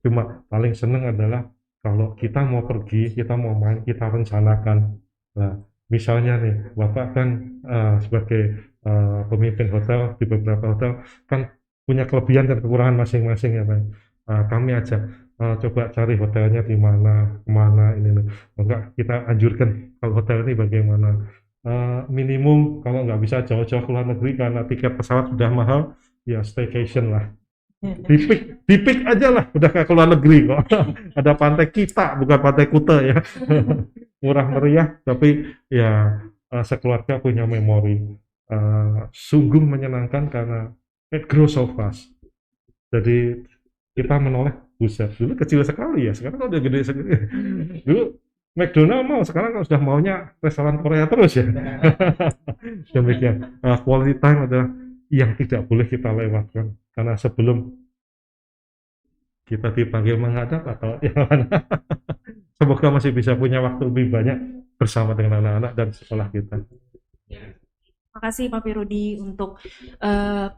Cuma paling seneng adalah kalau kita mau pergi, kita mau main, kita rencanakan. Nah, misalnya nih, Bapak kan sebagai pemimpin hotel di beberapa hotel kan punya kelebihan dan kekurangan masing-masing ya Pak. Kami ajak coba cari hotelnya di mana, kemana ini. Enggak, kita anjurkan kalau hotel ini bagaimana. Minimum kalau nggak bisa jauh-jauh ke luar negeri karena tiket pesawat sudah mahal, ya staycation lah. Dipik aja lah, udah kayak keluar negeri kok. Ada pantai kita, bukan pantai Kuta ya. Murah meriah, tapi ya sekeluarga punya memori. Sungguh menyenangkan karena it grows so fast. Jadi kita menoleh, buset, dulu kecil sekali ya, sekarang udah gede segede. Dulu McDonald mau, sekarang sudah maunya restoran Korea terus ya. Demikian. Quality time adalah yang tidak boleh kita lewatkan karena sebelum kita dipanggil menghadap atau yang mana semoga masih bisa punya waktu lebih banyak bersama dengan anak-anak dan sekolah kita. Makasih Pak Pirudi untuk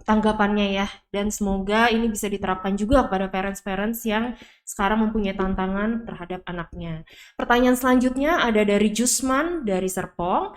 tanggapannya ya, dan semoga ini bisa diterapkan juga kepada parents-parents yang sekarang mempunyai tantangan terhadap anaknya. Pertanyaan selanjutnya ada dari Jusman dari Serpong.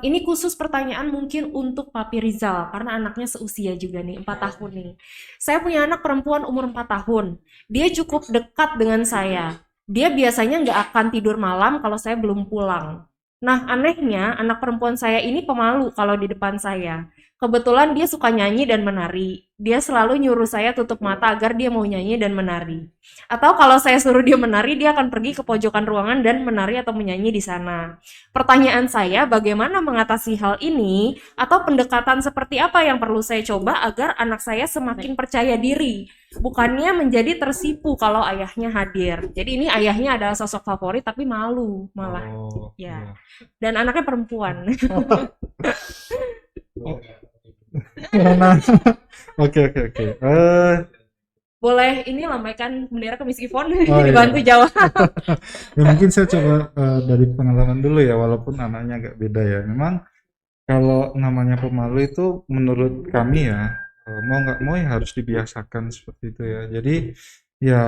Ini khusus pertanyaan mungkin untuk Papi Rizal karena anaknya seusia juga nih, 4 tahun nih. Saya punya anak perempuan umur 4 tahun. Dia cukup dekat dengan saya. Dia biasanya nggak akan tidur malam kalau saya belum pulang. Nah, anehnya anak perempuan saya ini pemalu kalau di depan saya. Kebetulan dia suka nyanyi dan menari. Dia selalu nyuruh saya tutup mata agar dia mau nyanyi dan menari. Atau kalau saya suruh dia menari, dia akan pergi ke pojokan ruangan dan menari atau menyanyi di sana. Pertanyaan saya, bagaimana mengatasi hal ini? Atau pendekatan seperti apa yang perlu saya coba agar anak saya semakin percaya diri? Bukannya menjadi tersipu kalau ayahnya hadir. Jadi ini ayahnya adalah sosok favorit tapi malu malah. Ya. Dan anaknya perempuan. Nah, oke. Boleh ini lambaikan bendera ke Miss Ivon Oh, dibantu iya. jawab. Ya mungkin saya coba dari pengalaman dulu ya, walaupun anaknya agak beda ya. Memang kalau namanya pemalu itu menurut kami ya, mau nggak mau ya harus dibiasakan seperti itu ya. Jadi ya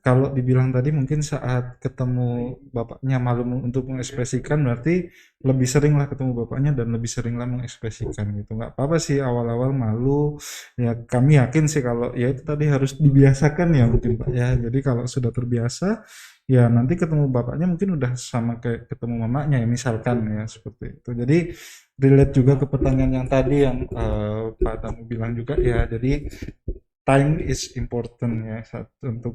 kalau dibilang tadi mungkin saat ketemu bapaknya malu untuk mengekspresikan, berarti lebih sering lah ketemu bapaknya dan lebih sering lah mengekspresikan gitu. Nggak apa-apa sih awal-awal malu, ya kami yakin sih kalau ya itu tadi harus dibiasakan ya mungkin Pak ya. Jadi kalau sudah terbiasa, ya nanti ketemu bapaknya mungkin udah sama kayak ketemu mamanya ya misalkan ya seperti itu. Jadi relate juga ke pertanyaan yang tadi yang Pak Tamu bilang juga ya. Jadi time is important ya untuk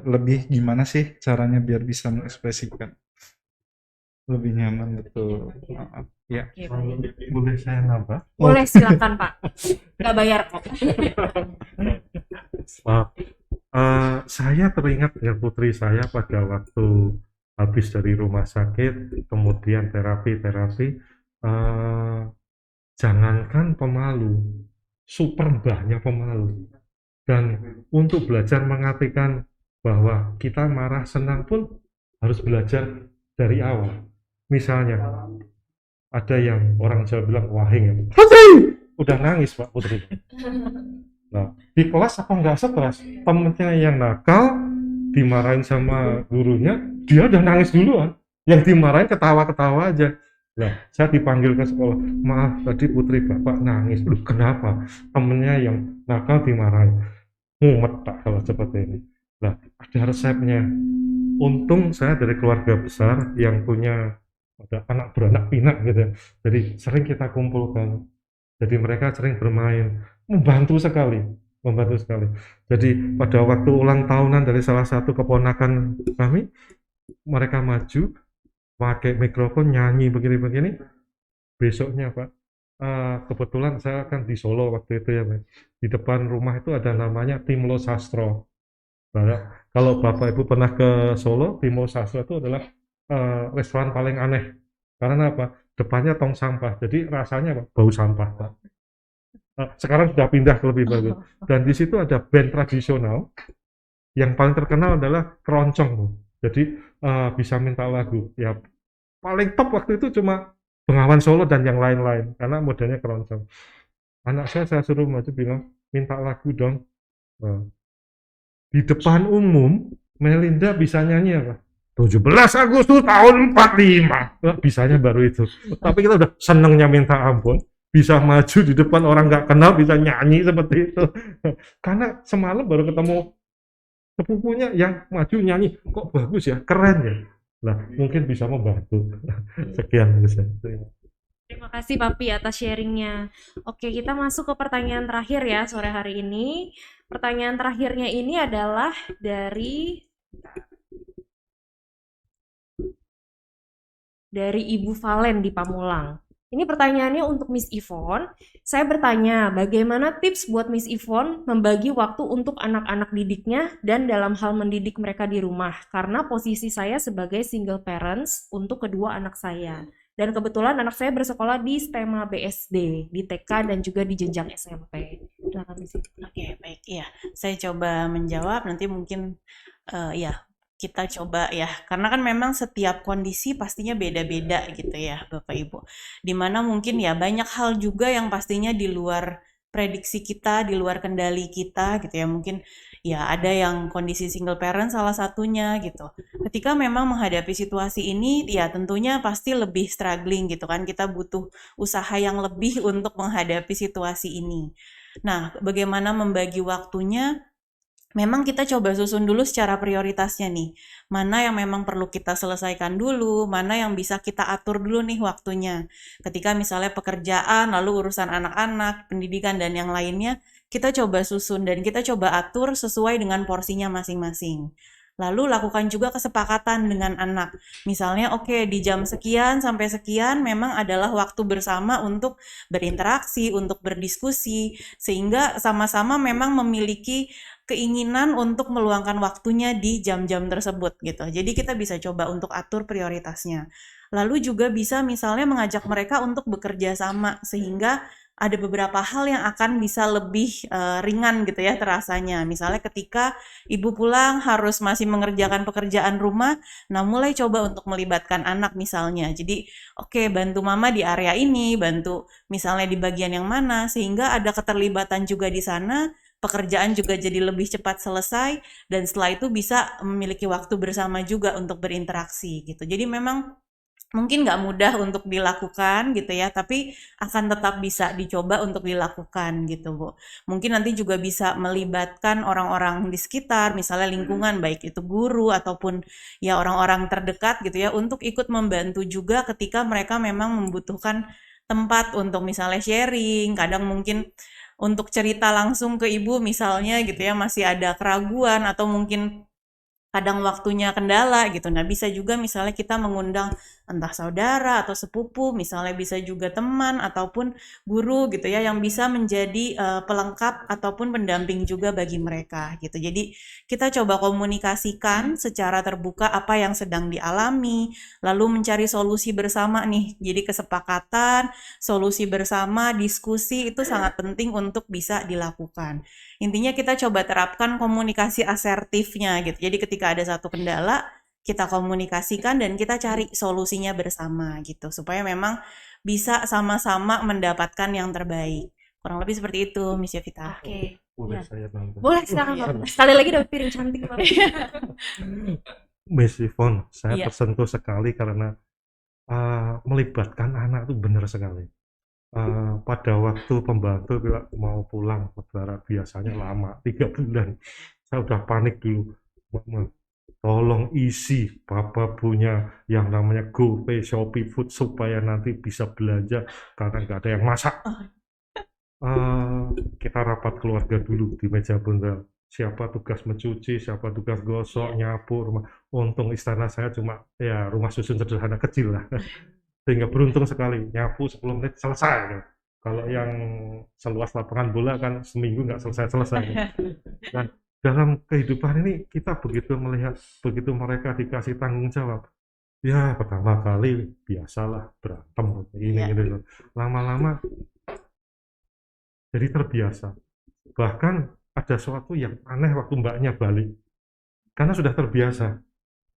lebih gimana sih caranya biar bisa mengekspresikan lebih nyaman, betul. Ya. Boleh saya nambah? Boleh, silakan Pak. Nggak bayar kok. Saya teringat dengan putri saya pada waktu habis dari rumah sakit, kemudian terapi, jangankan pemalu, super banyak pemalu. Dan untuk belajar mengartikan bahwa kita marah senang pun harus belajar dari awal. Misalnya, ada yang orang Jawa bilang wahing ya, Putri! Udah nangis Pak Putri. Nah, di kelas apa nggak stres? Temennya yang nakal, dimarahin sama gurunya, dia udah nangis duluan. Yang dimarahin ketawa-ketawa aja. Nah, saya dipanggil ke sekolah, maaf tadi putri bapak nangis. Loh, kenapa? Temennya yang nakal dimarahin. Mumet Pak kalau seperti ini. Nah, ada resepnya. Untung saya dari keluarga besar yang punya ada anak beranak pinak gitu. Jadi sering kita kumpulkan. Jadi mereka sering bermain. Membantu sekali. Jadi pada waktu ulang tahunan dari salah satu keponakan kami, mereka maju pakai mikrofon nyanyi begini-begini. Besoknya Pak, kebetulan saya kan di Solo waktu itu ya, Pak. Di depan rumah itu ada namanya Timlo Sastro. Nah, kalau Bapak Ibu pernah ke Solo, Timlo Sastro itu adalah restoran paling aneh. Karena apa? Depannya tong sampah, jadi rasanya Pak, bau sampah Pak. Sekarang sudah pindah ke lebih bagus. Dan di situ ada band tradisional. Yang paling terkenal adalah keroncong, Bu. Jadi bisa minta lagu. Ya paling top waktu itu cuma Bengawan Solo dan yang lain-lain karena modelnya keroncong. Anak saya suruh maju bilang minta lagu dong. Di depan umum Melinda bisa nyanyi apa? 17 Agustus tahun 45. Bisanya baru itu. Tapi kita udah senengnya minta ampun. Bisa maju di depan orang nggak kenal, bisa nyanyi seperti itu. Karena semalam baru ketemu sepupunya yang maju nyanyi, kok bagus ya, keren ya. Nah, mungkin bisa membantu. Sekian dari saya. Terima kasih Papi atas sharingnya. Oke, kita masuk ke pertanyaan terakhir ya sore hari ini. Pertanyaan terakhirnya ini adalah dari Ibu Valen di Pamulang. Ini pertanyaannya untuk Miss Ivon. Saya bertanya, bagaimana tips buat Miss Ivon membagi waktu untuk anak-anak didiknya dan dalam hal mendidik mereka di rumah? Karena posisi saya sebagai single parents untuk kedua anak saya. Dan kebetulan anak saya bersekolah di STEMA BSD, di TK dan juga di jenjang SMP. Silakan Miss Ivon. Oke, baik. Ya, saya coba menjawab. Nanti mungkin ya kita coba ya, karena kan memang setiap kondisi pastinya beda-beda gitu ya Bapak Ibu. Dimana mungkin ya banyak hal juga yang pastinya di luar prediksi kita, di luar kendali kita gitu ya. Mungkin ya ada yang kondisi single parent salah satunya gitu. Ketika memang menghadapi situasi ini ya tentunya pasti lebih struggling gitu kan. Kita butuh usaha yang lebih untuk menghadapi situasi ini. Nah, bagaimana membagi waktunya? Memang kita coba susun dulu secara prioritasnya nih. Mana yang memang perlu kita selesaikan dulu, mana yang bisa kita atur dulu nih waktunya. Ketika misalnya pekerjaan, lalu urusan anak-anak, pendidikan, dan yang lainnya, kita coba susun dan kita coba atur sesuai dengan porsinya masing-masing. Lalu lakukan juga kesepakatan dengan anak. Misalnya, oke, di jam sekian sampai sekian memang adalah waktu bersama untuk berinteraksi, untuk berdiskusi, sehingga sama-sama memang memiliki keinginan untuk meluangkan waktunya di jam-jam tersebut gitu. Jadi kita bisa coba untuk atur prioritasnya. Lalu juga bisa misalnya mengajak mereka untuk bekerja sama sehingga ada beberapa hal yang akan bisa lebih ringan gitu ya terasanya. Misalnya ketika ibu pulang harus masih mengerjakan pekerjaan rumah, nah mulai coba untuk melibatkan anak misalnya. Jadi oke, bantu mama di area ini, bantu misalnya di bagian yang mana, sehingga ada keterlibatan juga di sana, pekerjaan juga jadi lebih cepat selesai, dan setelah itu bisa memiliki waktu bersama juga untuk berinteraksi gitu. Jadi memang mungkin nggak mudah untuk dilakukan gitu ya, tapi akan tetap bisa dicoba untuk dilakukan gitu Bu. Mungkin nanti juga bisa melibatkan orang-orang di sekitar, misalnya lingkungan, baik itu guru ataupun ya orang-orang terdekat gitu ya, untuk ikut membantu juga ketika mereka memang membutuhkan tempat untuk misalnya sharing, kadang mungkin untuk cerita langsung ke ibu misalnya gitu ya, masih ada keraguan atau mungkin kadang waktunya kendala gitu. Nah, bisa juga misalnya kita mengundang entah saudara atau sepupu, misalnya bisa juga teman ataupun guru gitu ya, yang bisa menjadi pelengkap ataupun pendamping juga bagi mereka gitu. Jadi kita coba komunikasikan secara terbuka apa yang sedang dialami, lalu mencari solusi bersama nih. Jadi kesepakatan, solusi bersama, diskusi itu sangat penting untuk bisa dilakukan. Intinya kita coba terapkan komunikasi asertifnya gitu. Jadi ketika ada satu kendala, kita komunikasikan dan kita cari solusinya bersama gitu. Supaya memang bisa sama-sama mendapatkan yang terbaik. Kurang lebih seperti itu, Miss Yovita. Oke. Boleh Ya. saya bantu? Boleh silakan Bapak. Sekali lagi dapat piring cantik Bapak. Miss Yvonne, saya Iya. tersentuh sekali karena melibatkan anak itu benar sekali. Pada waktu pembantu mau pulang saudara, biasanya lama 3 bulan, saya udah panik dulu. Mama, tolong isi Papa punya yang namanya GoPay, Shopee Food supaya nanti bisa belanja karena nggak ada yang masak. Kita rapat keluarga dulu di meja bunda. Siapa tugas mencuci, siapa tugas gosok, nyapu rumah. Untung istana saya cuma ya rumah susun sederhana kecil lah. Sehingga beruntung sekali, nyapu 10 menit selesai ya. Kalau yang seluas lapangan bola kan seminggu nggak selesai-selesai. Dan dalam kehidupan ini kita begitu melihat, begitu mereka dikasih tanggung jawab, ya pertama kali biasalah berantem ini gitu. Lama-lama jadi terbiasa. Bahkan ada sesuatu yang aneh waktu mbaknya balik, karena sudah terbiasa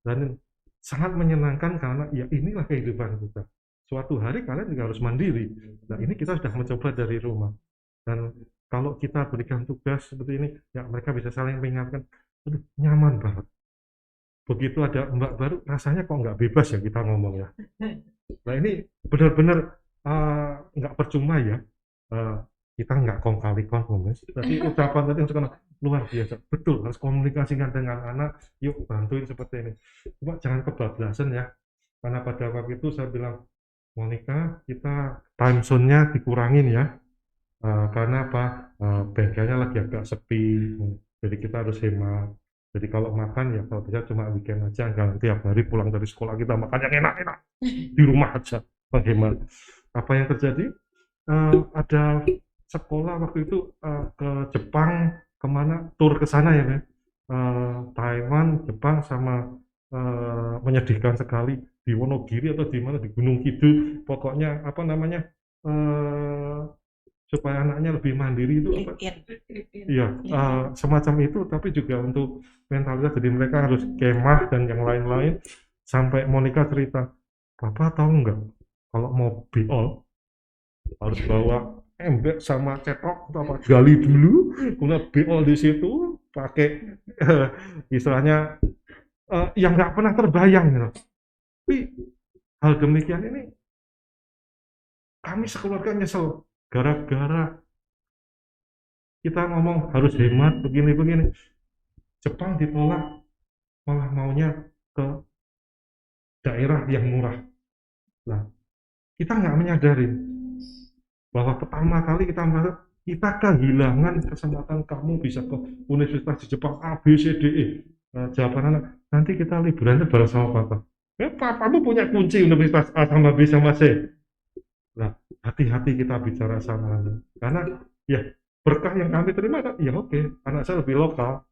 dan sangat menyenangkan karena ya inilah kehidupan kita. Suatu hari kalian juga harus mandiri. Nah ini kita sudah mencoba dari rumah. Dan kalau kita berikan tugas seperti ini, ya mereka bisa saling mengingatkan, aduh nyaman banget. Begitu ada mbak baru, rasanya kok nggak bebas ya kita ngomong ya. Nah ini benar-benar nggak percuma ya. Kita nggak kong kali kong, tapi ucapan tadi sekarang luar biasa. Betul, harus komunikasikan dengan anak, yuk bantuin seperti ini. Cuma jangan kebablasan ya. Karena pada waktu itu saya bilang, Monica, kita time zone-nya dikurangin ya. Karena apa? Bengkelnya lagi agak sepi, jadi kita harus hemat. Jadi kalau makan ya kalau bisa cuma weekend aja, jangan tiap hari pulang dari sekolah kita makan yang enak-enak di rumah aja, menghemat. Apa yang terjadi? Ada sekolah waktu itu ke Jepang, kemana tur ke sana ya, Taiwan, Jepang, sama menyedihkan sekali di Wonogiri atau di mana di Gunung Kidul, pokoknya apa namanya supaya anaknya lebih mandiri itu apa? Iya, semacam itu, tapi juga untuk mentalitas, jadi mereka harus kemah dan yang lain-lain. Sampai Monica cerita, Papa tahu nggak kalau mau BO harus bawa ember sama cetok atau apa, gali dulu, kemudian BO di situ pakai istilahnya yang nggak pernah terbayang gitu. Tapi hal demikian ini kami sekeluarga nyesel gara-gara kita ngomong harus hemat begini-begini. Jepang ditolak, malah maunya ke daerah yang murah. Nah, kita nggak menyadari bahwa pertama kali kita kehilangan kesempatan kamu bisa ke universitas di Jepang A, B, C, D, E. Nah, jawaban anak, nanti kita liburannya bareng sama Papa. Papamu punya kunci universitas A sama B sama C. Nah, hati-hati kita bicara sama anak. Karena ya berkah yang kami terima, ya oke, anak saya lebih lokal,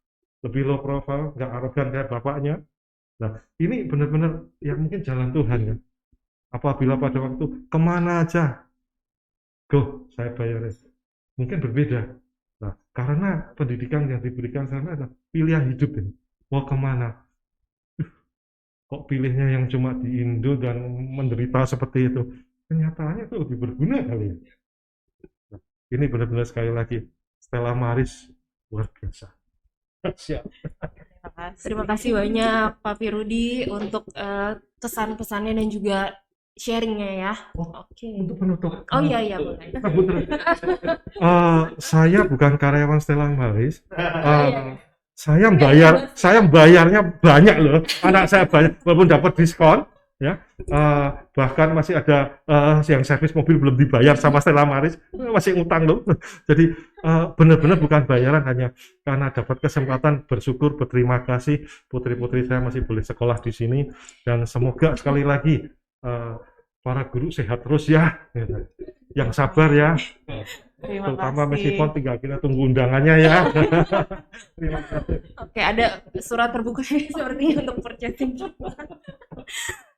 lebih low profile, nggak arogan kayak bapaknya. Nah, ini benar-benar ya mungkin jalan Tuhan ya. Apabila pada waktu kemana aja, go, saya bayarin. Mungkin berbeda. Nah, karena pendidikan yang diberikan sana adalah pilihan hidup ini. Mau kemana? Kok pilihnya yang cuma di Indo dan menderita seperti itu? Kenyataannya itu lebih berguna kali ya. Nah, ini benar-benar sekali lagi Stella Maris luar biasa. Siap. Terima kasih banyak Pak Pirudi untuk kesan-pesannya dan juga sharingnya ya. Oke. Untuk penutup. Oh iya boleh. Saya bukan karyawan Stella Maris. Saya bayarnya banyak loh. Anak saya banyak, walaupun dapat diskon, ya. Bahkan masih ada yang servis mobil belum dibayar sama Stella Maris, masih ngutang loh. Jadi benar-benar bukan bayaran, hanya karena dapat kesempatan bersyukur, berterima kasih. Putri-putri saya masih boleh sekolah di sini, dan semoga sekali lagi para guru sehat terus ya, yang sabar ya. Terutama meskipun tinggal kita tunggu undangannya ya. Terima kasih. Oke, ada surat terbuka sepertinya untuk purchasing.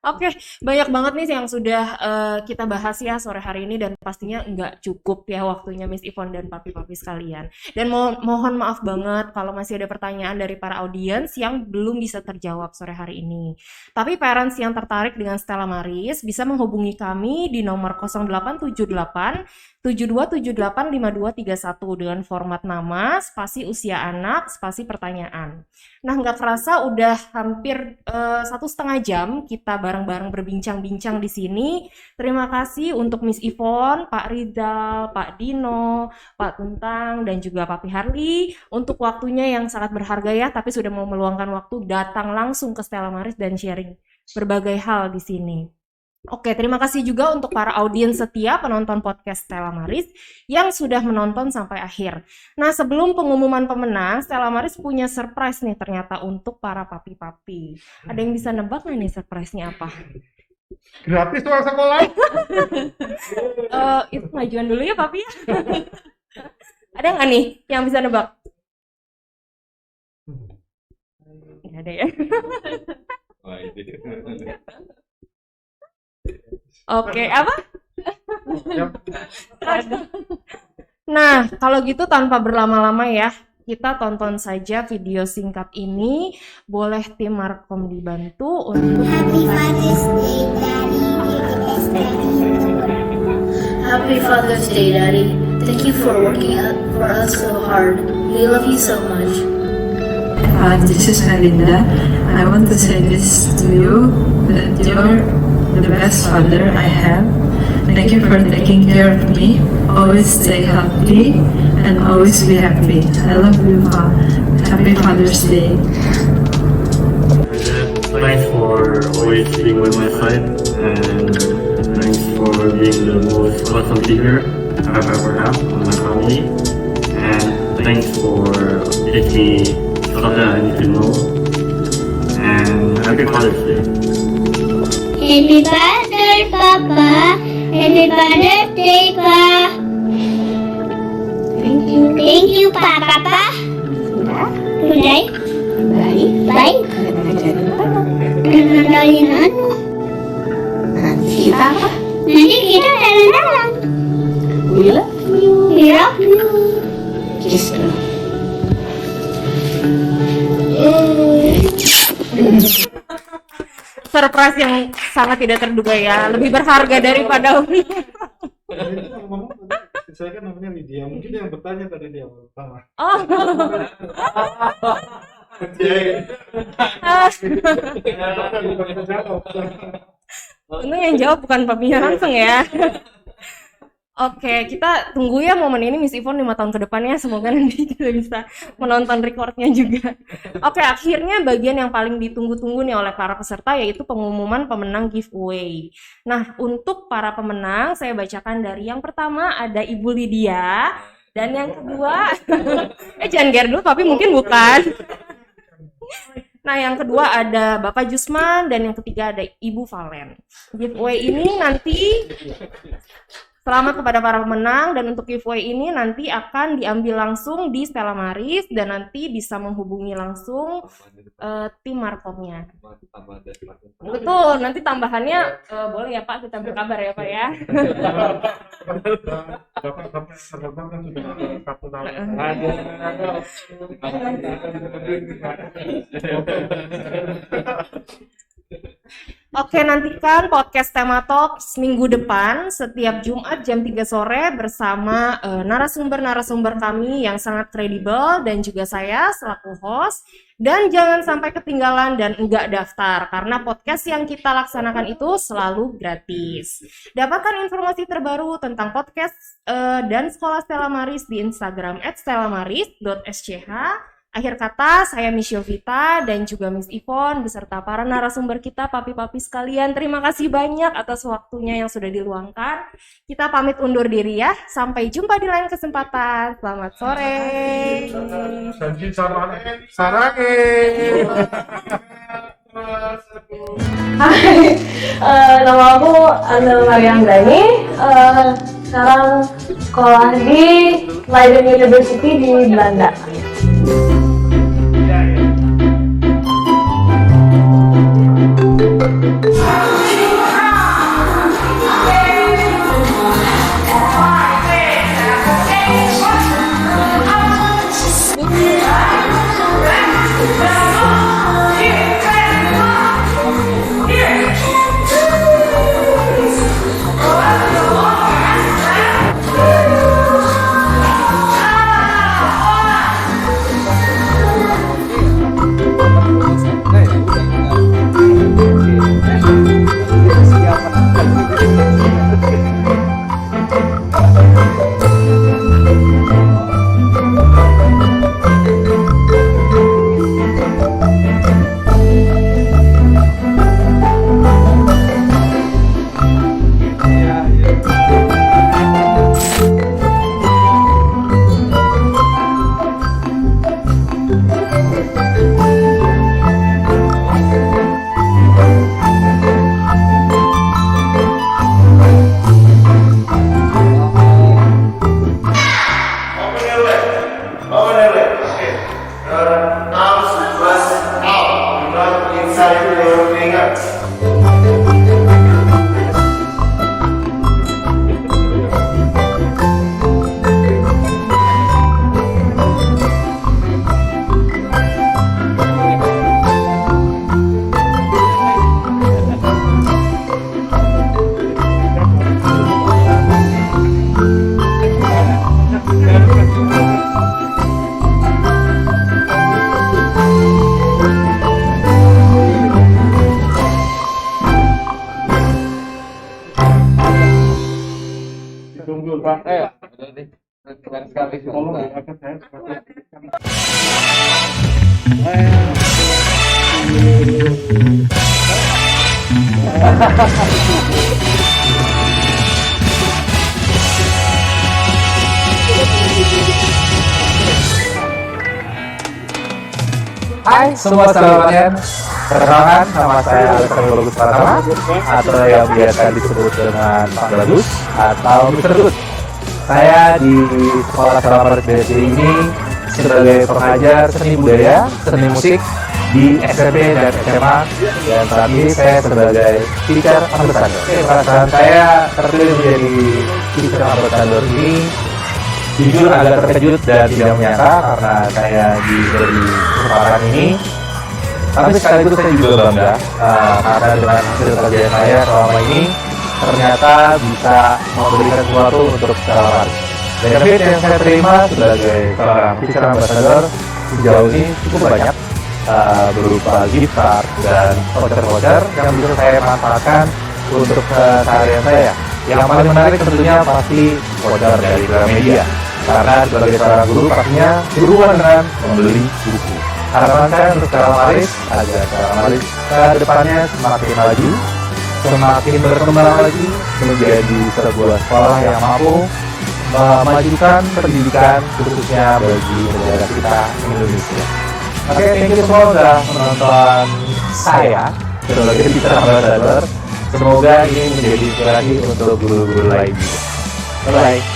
Oke, banyak banget nih yang sudah kita bahas ya sore hari ini, dan pastinya nggak cukup ya waktunya Miss Yvonne dan papi-papi sekalian. Dan mohon maaf banget kalau masih ada pertanyaan dari para audiens yang belum bisa terjawab sore hari ini. Tapi parents yang tertarik dengan Stella Maris bisa menghubungi kami di nomor 0878 72785231 dengan format nama, spasi usia anak, spasi pertanyaan. Nah, nggak kerasa udah hampir 1,5 jam kita bareng-bareng berbincang-bincang di sini. Terima kasih untuk Miss Yvonne, Pak Rizal, Pak Dino, Pak Tuntang, dan juga Papi Harley untuk waktunya yang sangat berharga ya, tapi sudah mau meluangkan waktu datang langsung ke Stella Maris dan sharing berbagai hal di sini. Oke, terima kasih juga untuk para audiens setia penonton podcast Stella Maris yang sudah menonton sampai akhir. Nah, sebelum pengumuman pemenang, Stella Maris punya surprise nih ternyata untuk para papi-papi. Ada yang bisa nebak nggak nih surprise-nya apa? Gratis uang sekolah. Itu majuan dulu ya papi ya. Ada nggak nih yang bisa nebak? Nggak ada ya. Oke, apa? Nah, kalau gitu tanpa berlama-lama ya, kita tonton saja video singkat ini. Boleh tim Markom dibantu untuk Happy Father's Day, Daddy. Happy Father's Day, Daddy. Thank you for working for us so hard. We love you so much. This is Melinda. I want to say this to you, that you're the best father I have. Thank you for taking care of me. Always stay healthy and always be happy. I love you, Ma. Happy Father's Day. Thanks for always being by my side, and thanks for being the most awesome figure I've ever had in my family. And thanks for teaching me stuff that I need to know. And happy Father's Day. Happy birthday, Papa. Happy birthday, Pa. Thank you, Papa. Sudah? Baik. Kenalin aku. Nanti kita jalan-jalan. We love you. We love you. Kiss her. Surprise yang sangat tidak terduga ya, lebih berharga daripada Saya kan namanya Lydia, mungkin yang bertanya tadi dia pertama. Oh. Untung yang jawab bukan papinya langsung ya. Oke, kita tunggu ya momen ini Miss Yvonne 5 tahun ke depannya, semoga nanti kita bisa menonton recordnya juga. Oke, akhirnya bagian yang paling ditunggu-tunggu nih oleh para peserta yaitu pengumuman pemenang giveaway. Nah, untuk para pemenang saya bacakan dari yang pertama ada Ibu Lydia, dan yang kedua jangan ger dulu, tapi mungkin bukan. Nah, yang kedua ada Bapak Jusman, dan yang ketiga ada Ibu Valen. Giveaway ini nanti selamat kepada para pemenang, dan untuk giveaway ini nanti akan diambil langsung di Stella Maris dan nanti bisa menghubungi langsung tim Markomnya. Betul, nanti tambahannya boleh ya Pak, kita berkabar ya Pak ya. Oke, nantikan podcast Tema Talks minggu depan setiap Jumat jam 3 sore bersama narasumber-narasumber kami yang sangat kredibel dan juga saya selaku host. Dan jangan sampai ketinggalan dan enggak daftar karena podcast yang kita laksanakan itu selalu gratis. Dapatkan informasi terbaru tentang podcast dan Sekolah Stella Maris di Instagram @stellamaris.sch. Akhir kata, saya Miss Yovita dan juga Miss Yvonne beserta para narasumber kita, papi-papi sekalian. Terima kasih banyak atas waktunya yang sudah diluangkan. Kita pamit undur diri ya. Sampai jumpa di lain kesempatan. Selamat sore. Hai, nama aku Anel Mariam Dani. Sekarang sekolah di Leiden University di Belanda. Hai semua sahabatnya, perkenalkan nama saya Alexander Bagus Pratama atau yang biasa disebut dengan Pak Bagus atau Mr. Good. Saya di Sekolah Stella Maris BSD ini sebagai pengajar seni budaya, seni musik di SMP dan SMA, dan saat ini saya sebagai teacher ambassador. Perasaan saya terpilih menjadi teacher ambassador ini Jujur agak terkejut dan tidak menyangka karena saya diberi kesempatan ini. Tapi sekaligus saya juga bangga karena dengan hasil kerja saya selama ini ternyata bisa memberikan sesuatu untuk Stella Maris. Benefit yang saya terima sebagai seorang Teacher Ambassador sejauh ini cukup banyak, berupa gift card dan voucher-voucher yang bisa saya manfaatkan untuk keseharian saya. Yang paling menarik tentunya pasti voucher dari Gramedia, karena sebagai seorang guru pastinya berhubungan dengan membeli buku. Harapan saya untuk Stella Maris agar Stella Maris ke depannya semakin maju, semakin berkembang lagi menjadi sebuah sekolah yang mampu memajukan pendidikan khususnya bagi negara kita Indonesia. Oke, thank you semua sudah menonton saya sebagai Teacher Ambassador. Semoga ini menjadi inspirasi untuk guru-guru lain juga. Bye-bye.